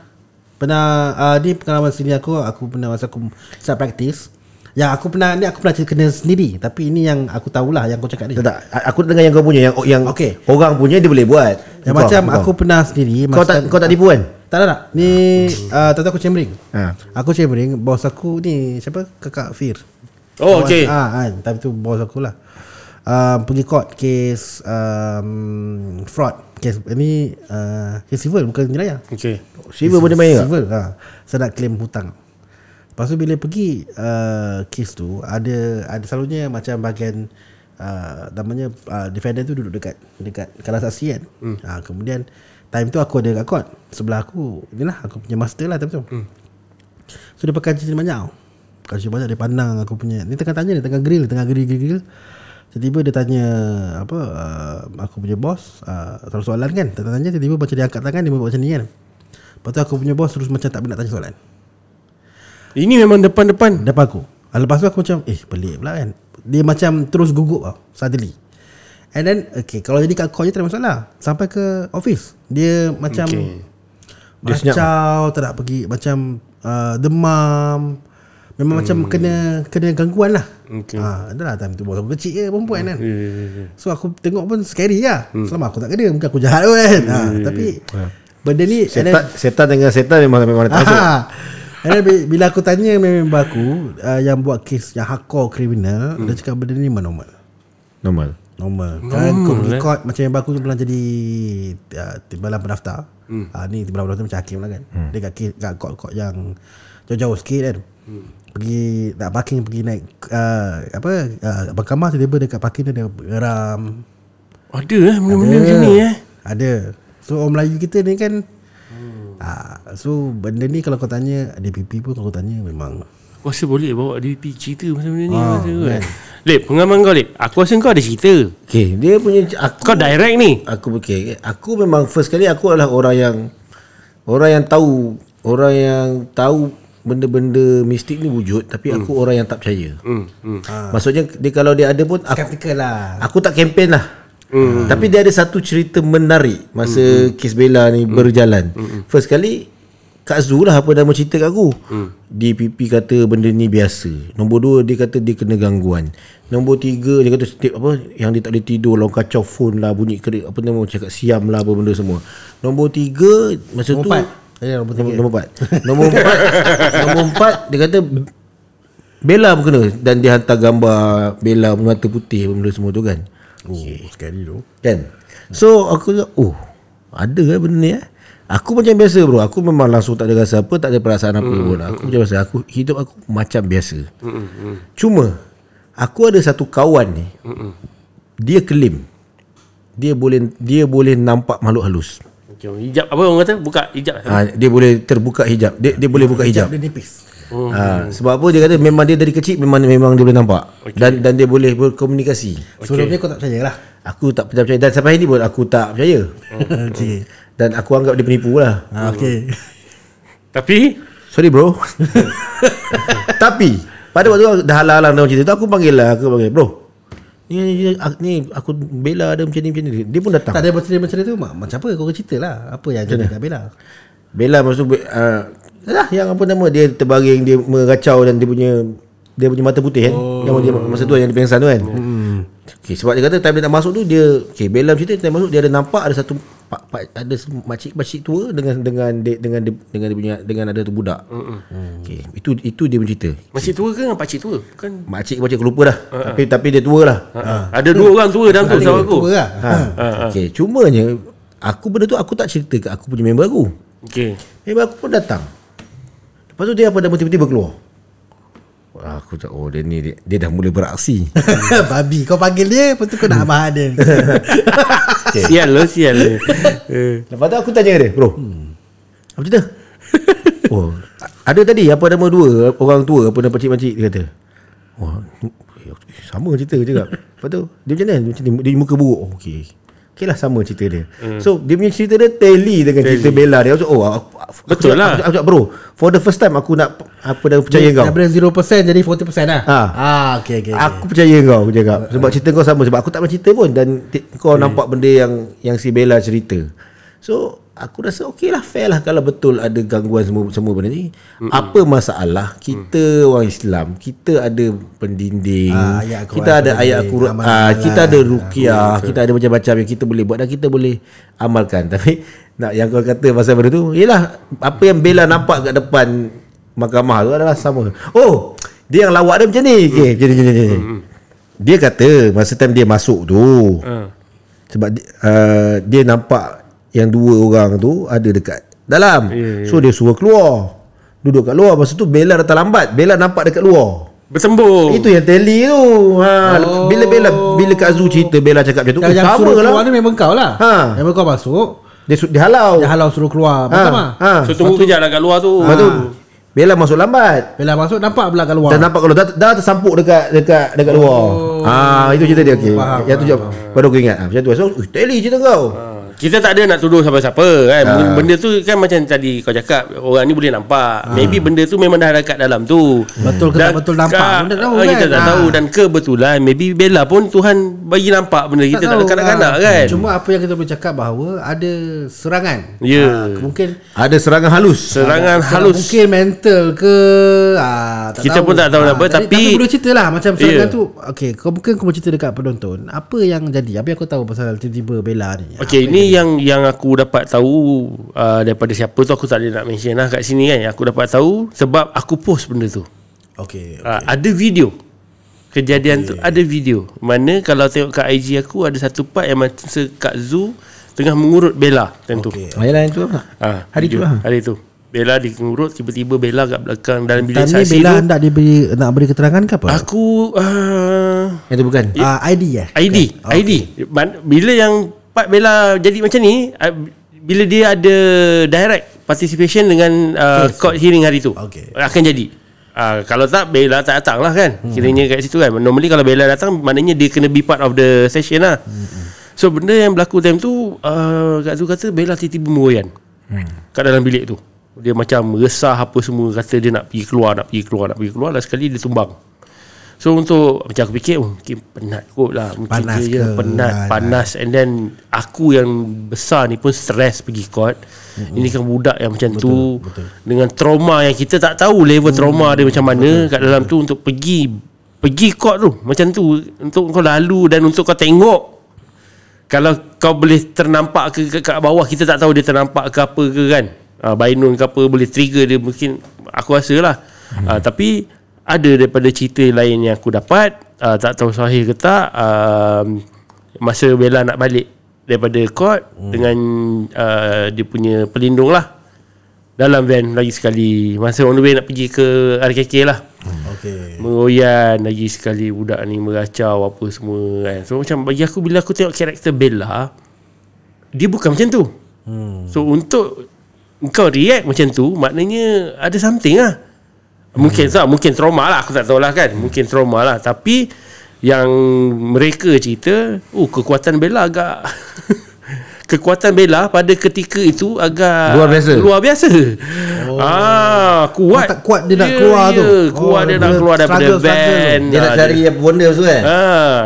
Ni pengalaman sini aku pernah masa aku start practice. Yang aku pernah kena sendiri, tapi ini yang aku tahulah yang kau cakap ni. Tak, aku dengar yang kau punya yang Okey. orang punya dia boleh buat. Yang macam aku pernah sendiri. Kau tak tipu kan? Tak. Ni tentu aku chambering. Ha. Aku chambering, bos aku ni siapa? Kakak Fir. Oh okey. Tapi tu bos aku lah. Pergi court kes fraud. Kes ini kes civil bukan jenayah. Okey. Civil boleh main tak? Civil. Saya nak claim hutang. Lepas tu bila pergi kes tu ada selalunya macam bahagian namanya defendant tu duduk dekat kalah saksi kan. Kemudian time tu aku ada kat court. Sebelah aku inilah aku punya master lah time tu. So dia pakai cincin banyak. Cincin banyak dia pandang aku punya. Ni tengah tanya dia tengah grill. Tiba-tiba dia tanya apa aku punya bos satu soalan kan. Tanya tiba-tiba macam dia angkat tangan dia buat macam ni kan. Lepas tu aku punya bos terus macam tak nak tanya soalan. Ini memang depan aku. Lepas tu aku macam pelik pula kan. Dia macam terus gugup tau suddenly. And then kalau jadi kat call je tak ada masalah. Sampai ke office dia macam macam tak nak pergi. Macam demam. Memang macam kena gangguan lah. Adalah time tu bos aku kecil je perempuan kan. So aku tengok pun scary lah. Selama aku tak kena mungkin aku jahat pun kan. Tapi benda ni setan dengan setan memang tak. And then bila aku tanya member aku yang buat kes yang hardcore criminal, dia cakap benda ni normal. Kan kau pergi court macam member aku tu pernah jadi timbalan pendaftar. Ni timbalan pendaftar macam hakim lah kan. Dia kat court yang jauh-jauh sikit kan. Pergi nak parking, pergi naik mahkamah, tiba-tiba dekat parking dia geram. Ada benda-benda macam ni Ada. So orang Melayu kita ni kan so benda ni kalau kau tanya DPP pun kalau kau tanya memang rasa boleh bawa DPP cerita macam benda ni kan. Lip, pengalaman kau Lip, aku rasa kau ada cerita. Okey, dia punya kau direct ni. Aku memang first kali aku adalah orang yang tahu benda-benda mistik ni wujud, tapi aku orang yang tak percaya. Maksudnya dia kalau dia ada pun skeptical lah. Aku tak kempen lah. Tapi dia ada satu cerita menarik masa kes Bella ni berjalan. First kali Kak Zu lah apa nama cerita kat aku. DPP kata benda ni biasa. Nombor 2 dia kata dia kena gangguan. Nombor 3 dia kata yang dia tak boleh tidur lah, kacau phone lah, bunyi apa nama cakap siam lah apa benda semua. Nombor 3 masa tu Nombor 4 dia kata Bella pun kena, dan dia hantar gambar Bella mata putih benda semua tu kan. Scary tu kan. So aku ada kan benda ni Aku macam biasa bro. Aku memang langsung tak ada rasa apa, tak ada perasaan apa pun. Aku macam biasa. Hidup aku macam biasa. Cuma aku ada satu kawan ni. Dia claim dia boleh nampak makhluk halus. Hijab apa orang kata? Buka hijab. Dia boleh terbuka hijab. Dia boleh buka hijab. Dia nipis. Sebab apa dia kata memang dia dari kecil memang dia boleh nampak. Dan dia boleh berkomunikasi. Sebelum ni kau tak percaya lah. Aku tak percaya, dan sampai ini pun aku tak percaya. Dan aku anggap dia penipu lah. Tapi sorry bro. Tapi pada waktu tu dah halang-halang dalam cerita tu, aku panggil bro, ni aku Bella ada macam ni. Dia pun datang. Tak ada macam tu macam apa kau cerita lah. Apa yang jadi kat Bella maksud yang apa nama dia terbaring, dia meracau, dan dia punya mata putih kan. Yang dia masa tu yang dia pengsan tu kan. Okay, sebab dia kata time dia nak masuk tu dia Bella cerita time masuk dia ada nampak ada satu ada makcik tua dengan ada tu budak. Okay, itu dia bercerita. Makcik tua ke pakcik tua? Kan Makcik aku lupa dah. Tapi dia tua lah. ada 2 orang tua dalam tu sama aku. Tua lah. Okay, cumanya benda tu aku tak cerita ke aku punya member aku. Okey. Member aku pun datang. Lepas tu dia tiba-tiba keluar. Aku cakap dia dah mula beraksi. Babi kau panggil dia, lepas tu kau nak marah dia. Sial lo. Lepas tu aku tanya dia, bro, apa cerita? Ada tadi apa nama 2 orang tua, apa nama pakcik-pakcik, dia kata. Sama cerita cakap. Lepas tu dia macam ni, dia muka buruk. Okey lah, sama cerita dia. So dia punya cerita dia tally dengan cerita Bella dia. Betul lah. Aku cakap, bro, for the first time aku nak dah percaya kau. Daripada 0% jadi 40% lah. Okay. Aku percaya kau, aku cakap. Sebab cerita kau sama. Sebab aku tak pernah cerita pun. Dan kau nampak benda yang si Bella cerita. So aku rasa okey lah, fair lah. Kalau betul ada gangguan semua benda ni, apa masalah? Kita orang Islam, kita ada pendinding, kita ada ayat Quran, kita ada ruqyah, kita ada macam-macam yang kita boleh buat dan kita boleh amalkan. Tapi nak yang kau kata pasal benda tu, yelah, apa yang Bella nampak kat depan mahkamah tu adalah sama. Dia yang lawak dia macam ni. Dia kata masa time dia masuk tu, sebab dia nampak yang 2 orang tu ada dekat dalam. So dia suruh keluar, duduk kat luar. Masa tu Bella datang lambat, Bella nampak dekat luar bertembung. Itu yang tally tu. Bila Kak Zu cerita, Bella cakap macam tu, yang sama suruh lah. keluar ni memang kau lah. Memang kau masuk, dia halau suruh keluar. So tunggu kejap lah kat luar tu. Lepas tu Bella masuk lambat. Bella masuk nampak pula kat luar. Dan nampak kalau dah tersampuk dekat luar. Itu cerita dia. Okey. Yang tu baru aku ingat. Macam tu. So, tally cerita kau. Kita tak ada nak tuduh siapa-siapa kan. Benda tu kan macam tadi kau cakap, orang ni boleh nampak. Maybe benda tu memang dah dekat dalam tu. Betul ke tak betul nampak benda tahu kan. Kita tak tahu. Dan kebetulan maybe Bella pun Tuhan bagi nampak benda kita tak kanak-kanak kan. Cuma apa yang kita boleh cakap bahawa ada serangan. Mungkin ada serangan halus. Mungkin mental ke, tak kita tahu. pun tak tahu apa. Tapi boleh cerita lah macam serangan tu. Okey, kau boleh cerita dekat penonton apa yang jadi, apa yang kau tahu pasal tiba-tiba Bella ni. Okey, ini yang aku dapat tahu daripada siapa tu, aku tak ada nak mention lah kat sini kan. Aku dapat tahu sebab aku post benda tu. Okey. Ada video kejadian tu, ada video. Mana kalau tengok kat IG aku ada satu part yang masa Kak Zu tengah mengurut Bella tentu. Ayalah itu apa? Hari tu lah. Hari tu Bella diurut, tiba-tiba Bella kat belakang dalam bilik saksi tu. Bella hendak nak beri keterangan ke apa? Aku itu bukan ID ya? ID. Bila yang part Bella jadi macam ni, bila dia ada direct participation dengan court hearing hari tu, akan jadi. Kalau tak, Bella tak datang lah kan. Kiranya kat situ kan. Normally kalau Bella datang, maknanya dia kena be part of the session lah. So benda yang berlaku time tu, Kak Zu kata Bella tiba-tiba meroyan kat dalam bilik tu. Dia macam resah apa semua, kata dia nak pergi keluar. Last sekali dia tumbang. So untuk macam aku fikir mungkin penat kot lah. Panas ke? Panas. And then aku yang besar ni pun stres pergi court. Ini kan budak yang macam betul. Dengan trauma yang kita tak tahu level trauma dia macam mana kat dalam tu. Untuk pergi court tu macam tu, untuk kau lalu dan untuk kau tengok. Kalau kau boleh ternampak ke kat bawah, kita tak tahu dia ternampak ke apa ke kan. Bainun ke apa boleh trigger dia, mungkin aku rasa lah. Tapi ada daripada cerita lain yang aku dapat, tak tahu sahih ke tak, masa Bella nak balik daripada court dengan dia punya pelindung lah, dalam van lagi sekali, masa on the way nak pergi ke RKK lah. Meroyan lagi sekali, budak ni meracau apa semua kan. So macam bagi aku, bila aku tengok karakter Bella, dia bukan macam tu. So untuk kau react macam tu, maknanya ada something lah. Mungkin trauma lah, aku tak tahu lah kan. Mungkin trauma lah. Tapi yang mereka cerita, kekuatan Bella agak kekuatan Bella pada ketika itu agak luar biasa. Kuat dia nak keluar tu. Kuat dia nak keluar daripada van. Dia nak cari apa benda tu kan.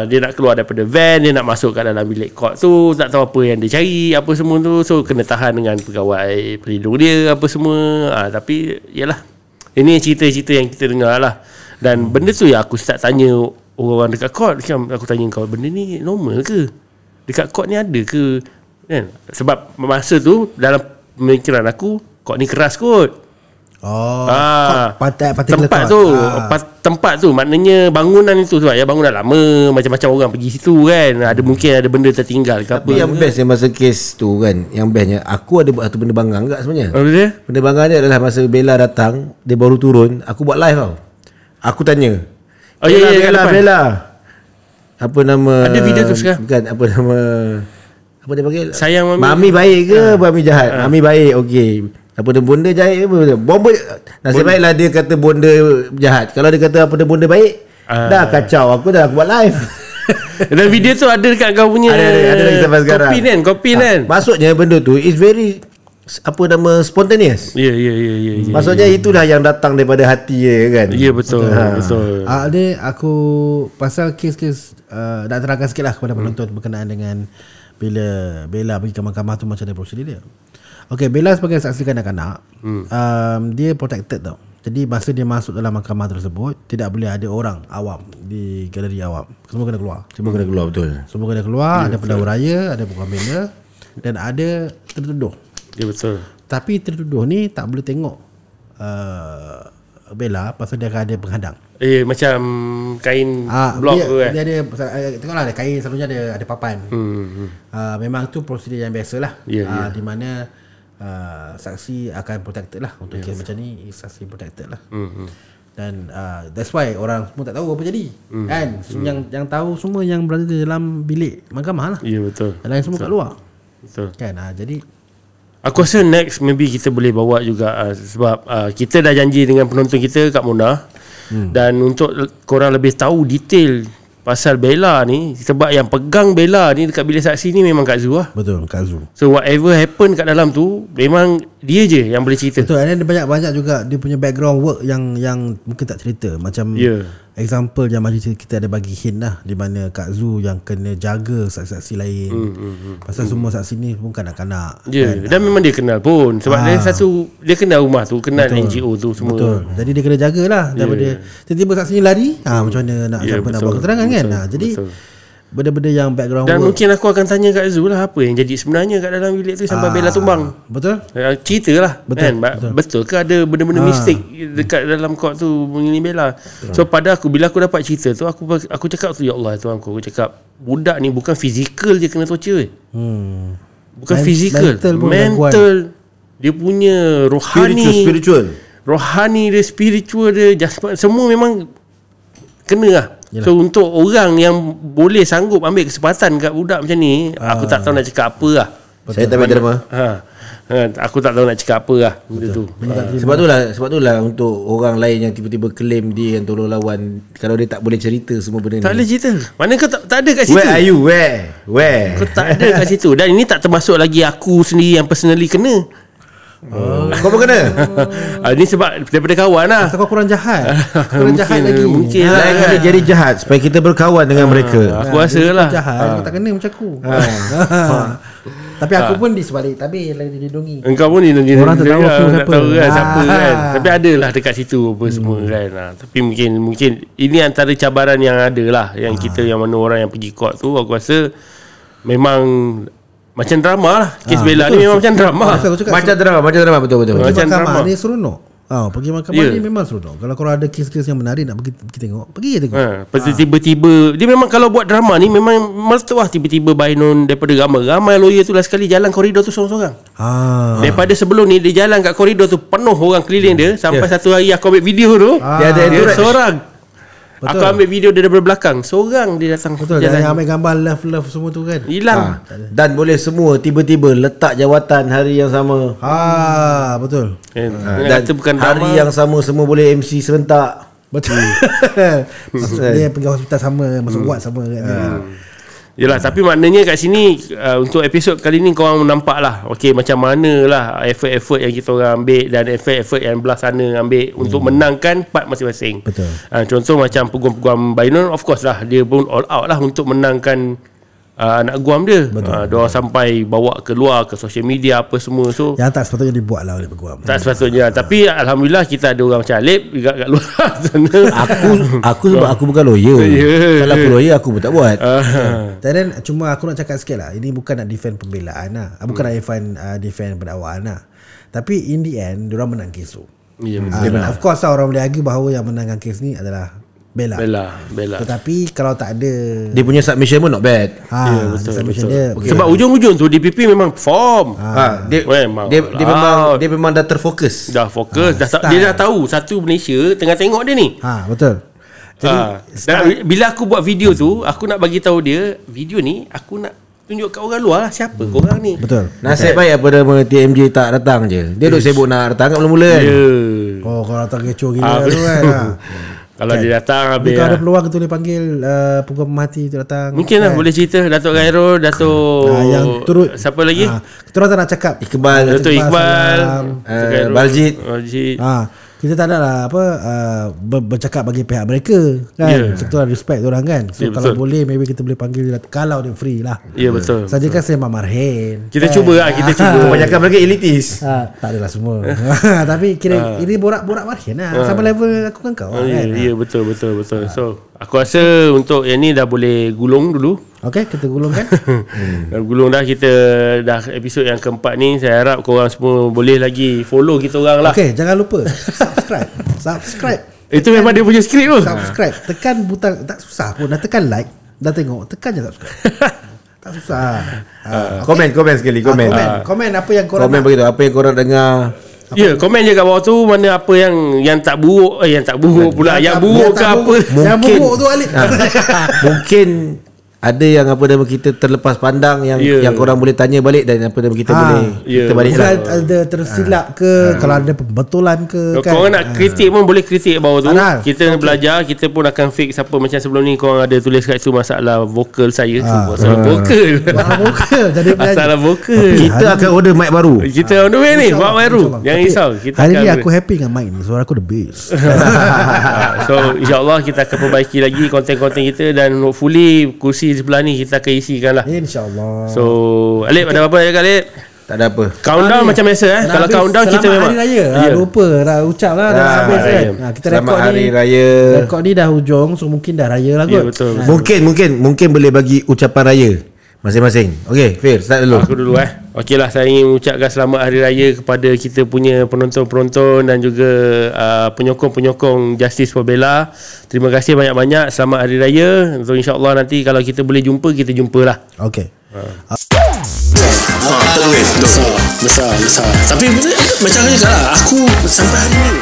Dia nak keluar daripada van, dia nak masuk kat dalam bilik court tu, tak tahu apa yang dia cari, apa semua tu. So kena tahan dengan pegawai pelindung dia apa semua. Tapi yalah, ini cerita-cerita yang kita dengar lah. Dan benda tu yang aku start tanya orang dekat court macam aku tanya kau, benda ni normal ke? Dekat court ni ada ke? Kan? Sebab masa tu dalam pemikiran aku, court ni keras kot. Tempat tu tempat tu maknanya bangunan itu sebab ya bangunan lama, macam-macam orang pergi situ kan. Mungkin ada benda tertinggal ke apa. Tapi yang best yang masa kes tu kan, yang bestnya aku ada buat satu benda bangga enggak sebenarnya. Benda bangga dia adalah masa Bella datang, dia baru turun, aku buat live tau. Aku tanya, Bella, apa nama, ada video tu sekarang? Bukan, apa nama, apa dia panggil, sayang mami. Mami baik ke mami jahat? Mami baik, okey. Apa dia bonda jahat ke apa? Bomba nasib baiklah dia kata bonda jahat. Kalau dia kata apa dia bonda baik, dah kacau aku buat live. Dan video tu ada dekat kau punya ada lagi sampai sekarang. Copy kan. Maksudnya benda tu is very apa nama spontaneous. Ya. Maksudnya itulah yang datang daripada hati dia kan. Ya betul. Ada aku pasal kes-kes nak terangkan sikit lah kepada penonton berkenaan dengan bila Bella pergi ke mahkamah tu macam mana prosedur dia. Okay, Bella sebagai saksi kanak-kanak, dia protected tau. Jadi masa dia masuk dalam mahkamah tersebut, tidak boleh ada orang awam di galeri awam. Semua kena keluar. Betul. Semua kena keluar. Ada pendahulu raya, ada penguam bela, dan ada tertuduh. Ya betul. Tapi tertuduh ni tak boleh tengok Bella pasal dia akan ada penghadang. Macam kain blok tu kan. Dia ada tengoklah ada kain, selalunya ada papan. Memang tu prosedur yang biasalah. Di mana saksi akan protected lah. Untuk kes macam ni, saksi protected lah. Dan that's why orang semua tak tahu apa jadi kan. Yang tahu semua yang berada di dalam bilik mahkamah lah. Ya betul. Dan lain semua kat luar. Betul kan. Jadi aku rasa next maybe kita boleh bawa juga sebab kita dah janji dengan penonton kita kat Munah. Dan untuk korang lebih tahu detail pasal Bella ni, sebab yang pegang Bella ni dekat bilik saksi ni memang Kak Zu lah. Betul, Kak Zu. So whatever happen kat dalam tu, memang dia je yang boleh cerita. Betul, dan ada banyak juga dia punya background work yang mungkin tak cerita. Macam example yang macam kita ada bagi hint lah, di mana Kak Zu yang kena jaga saksi-saksi lain. Pasal semua saksi ni pun kanak-kanak kan? Dan memang dia kenal pun. Sebab dia kenal rumah tu, kenal NGO tu semua. Betul. Jadi dia kena jagalah. Daripada tiba-tiba saksi ni lari, macam mana nak siapa nak buat keterangan kan. Jadi benda-benda yang background dan work. mungkin aku akan tanya Kak Zu lah, apa yang jadi sebenarnya kat dalam bilik tu sampai Bella tumbang. Betul. Ceritalah. Betul ke ada benda-benda mistik dekat dalam court tu mengenai Bella. So pada aku, bila aku dapat cerita tu, aku cakap tu, ya Allah Tuhan aku cakap budak ni bukan fizikal je kena torture. Bukan fizikal, mental dia punya rohani, spiritual. Rohani dia, spiritual dia, jasmani, semua memang kena lah. So untuk orang yang boleh sanggup ambil kesempatan kat budak macam ni, aku tak tahu nak cakap apa lah. Saya tak main drama. Aku tak tahu nak cakap apa lah benda tu. Sebab itulah untuk orang lain yang tiba-tiba claim dia yang tolong lawan, kalau dia tak boleh cerita semua benda ni. Tak boleh cerita. Mana kau tak ada kat situ? Where are you? Where? Kau tak ada kat situ. Dan ini tak termasuk lagi aku sendiri yang personally kena. Kau pun kena. Ini sebab daripada kawan lah. Kau kurang jahat. Kurang jahat lagi. Mungkin lain kali jadi jahat supaya kita berkawan dengan mereka. Aku rasa lah jahat, tak kena macam aku. Tapi aku pun di sebalik tabir lagi dilindungi. Engkau pun dilindungi. Orang tak tahu aku siapa. Tahu kan siapa kan. Tapi adalah dekat situ apa semua kan. Tapi mungkin ini antara cabaran yang ada lah, yang kita, yang mana orang yang pergi court tu, aku rasa memang macam drama lah. Kes Bella ni memang macam drama. Macam drama betul. Macam drama ni seronok. Pergi mahkamah ni memang seronok. Kalau korang ada kes-kes yang menarik nak pergi tengok, pergi tengok. Tiba-tiba dia memang kalau buat drama ni memang meletup. Tiba-tiba Bainon daripada ramai lawyer tu lah sekali jalan koridor tu seorang-seorang. Daripada sebelum ni dia jalan kat koridor tu penuh orang keliling dia. Sampai satu hari aku ambil video tu, dia seorang. Betul. Aku ambil video dia daripada belakang, seorang dia datang. Betul. Jangan ambil gambar love semua tu kan, hilang. Dan boleh semua tiba-tiba letak jawatan hari yang sama. Betul. Dan bukan hari drama yang sama, semua boleh MC serentak. Betul. Dia pergi hospital sama, masuk ward sama kan. Yelah, tapi maknanya kat sini untuk episod kali ni korang nampak lah macam mana lah effort yang kita orang ambil, dan effort yang belah sana ambil untuk menangkan part masing-masing. Betul. Contoh macam peguam-peguam Bainon, of course lah dia pun all out lah untuk menangkan anak guam dia. Diorang sampai bawa keluar ke social media apa semua. So Yang tak sepatutnya dibuat lah oleh peguam. tak sepatutnya. Tapi alhamdulillah kita ada orang macam Alip juga kat luar sana. Aku sebab aku bukan lawyer. Kalau aku lawyer aku pun tak buat. Dan cuma aku nak cakap sikit lah, ini bukan nak defend pembelaan lah, bukan nak defend pendakwaan lah. Tapi in the end diorang menang kes tu. Ya, Of course lah, orang boleh argue bahawa yang menangkan kes ni adalah Bella. Tetapi kalau tak ada Dia punya submission pun not bad. submission dia, Okay. Sebab ujung-ujung tu DPP memang perform. Dia memang dah terfokus. Dah fokus, dia dah tahu satu Malaysia tengah tengok dia ni. Betul. Jadi dan bila aku buat video tu, aku nak bagi tahu dia, video ni aku nak tunjuk kat orang luar lah siapa korang ni. betul. Nasib baik apa nama TMJ tak datang je. Dia duk sibuk nak datang kat mula-mula kan. Oh, kalau datang kecoh gila tu kan. Kalau dia datang habis Kalau ada peluang kita boleh panggil peguam pemerhati tu datang. mungkin lah boleh cerita Datuk Khairul, Datuk yang turut siapa lagi? Kita orang tak nak cakap Datuk Iqbal, Baljit. kita tak nak lah bercakap bagi pihak mereka kan. Kita orang respect orang kan. So kalau boleh maybe kita boleh panggil dia kalau dia free lah. Ya betul. Saja kan saya Marhen. Kita cuba lah, kita cuba. Kebanyakan mereka elitis. Tak adalah semua. Tapi kira ini borak-borak Marhen lah. Sama level aku kan kau kan. Ya betul. So aku rasa untuk yang ni dah boleh gulung dulu. Okay, kita gulungkan. Dah gulung dah, kita dah episod yang keempat ni. Saya harap korang semua boleh lagi follow kita orang lah. Okay, jangan lupa subscribe. Itu memang dia punya skrip tu. Subscribe. Tekan butang, tak susah pun. Dah tekan like, dah tengok, tekan je subscribe. Tak susah. Komen sekali. Komen apa yang korang Komen nak. begitu. Apa yang korang dengar. Ya, komen je kat bawah tu mana apa yang tak buruk, yang tak buruk pula, yang buruk ke apa. Yang buruk tu Alip. Mungkin ada yang apa nama kita terlepas pandang yang korang boleh tanya balik, dan apa nama kita boleh kita balik lah. Ada tersilap ke, kalau ada pembetulan ke kan. Korang nak kritik pun boleh kritik bawah tu. Anal. Kita belajar, kita pun akan fix apa macam sebelum ni korang ada tulis kat situ masalah vokal saya. Masalah vokal. Jadi Masalah vokal. Kita akan order mic baru. Kita on the way ni, mic baru. Jangan risau. Kita hari ni akan aku happy dengan mic ni. Suara aku the best. So insyaAllah kita akan perbaiki lagi konten-konten kita, dan hopefully kursi sebelah ni kita akan isikan lah. InsyaAllah. So Alip ada apa-apa cakap Alip? Tak ada apa. Countdown macam biasa Kalau countdown kita memang Selamat Hari Raya. Lupa dah ucap lah, dah habis kan. Kita Selamat rekod Hari ni. Raya. Rekod ni dah hujung, so mungkin dah raya lah kot. Ya betul. Mungkin boleh bagi ucapan raya masing-masing. Okey, Fir, start dulu. Aku dulu Okey lah, saya ingin mengucapkan selamat Hari Raya kepada kita punya penonton-penonton dan juga penyokong-penyokong Justice for Bella. Terima kasih banyak-banyak. Selamat Hari Raya. So insyaAllah nanti kalau kita boleh jumpa, kita jumpalah. Okey. Besar. Tapi macam mana cakap lah, aku sampai hari ni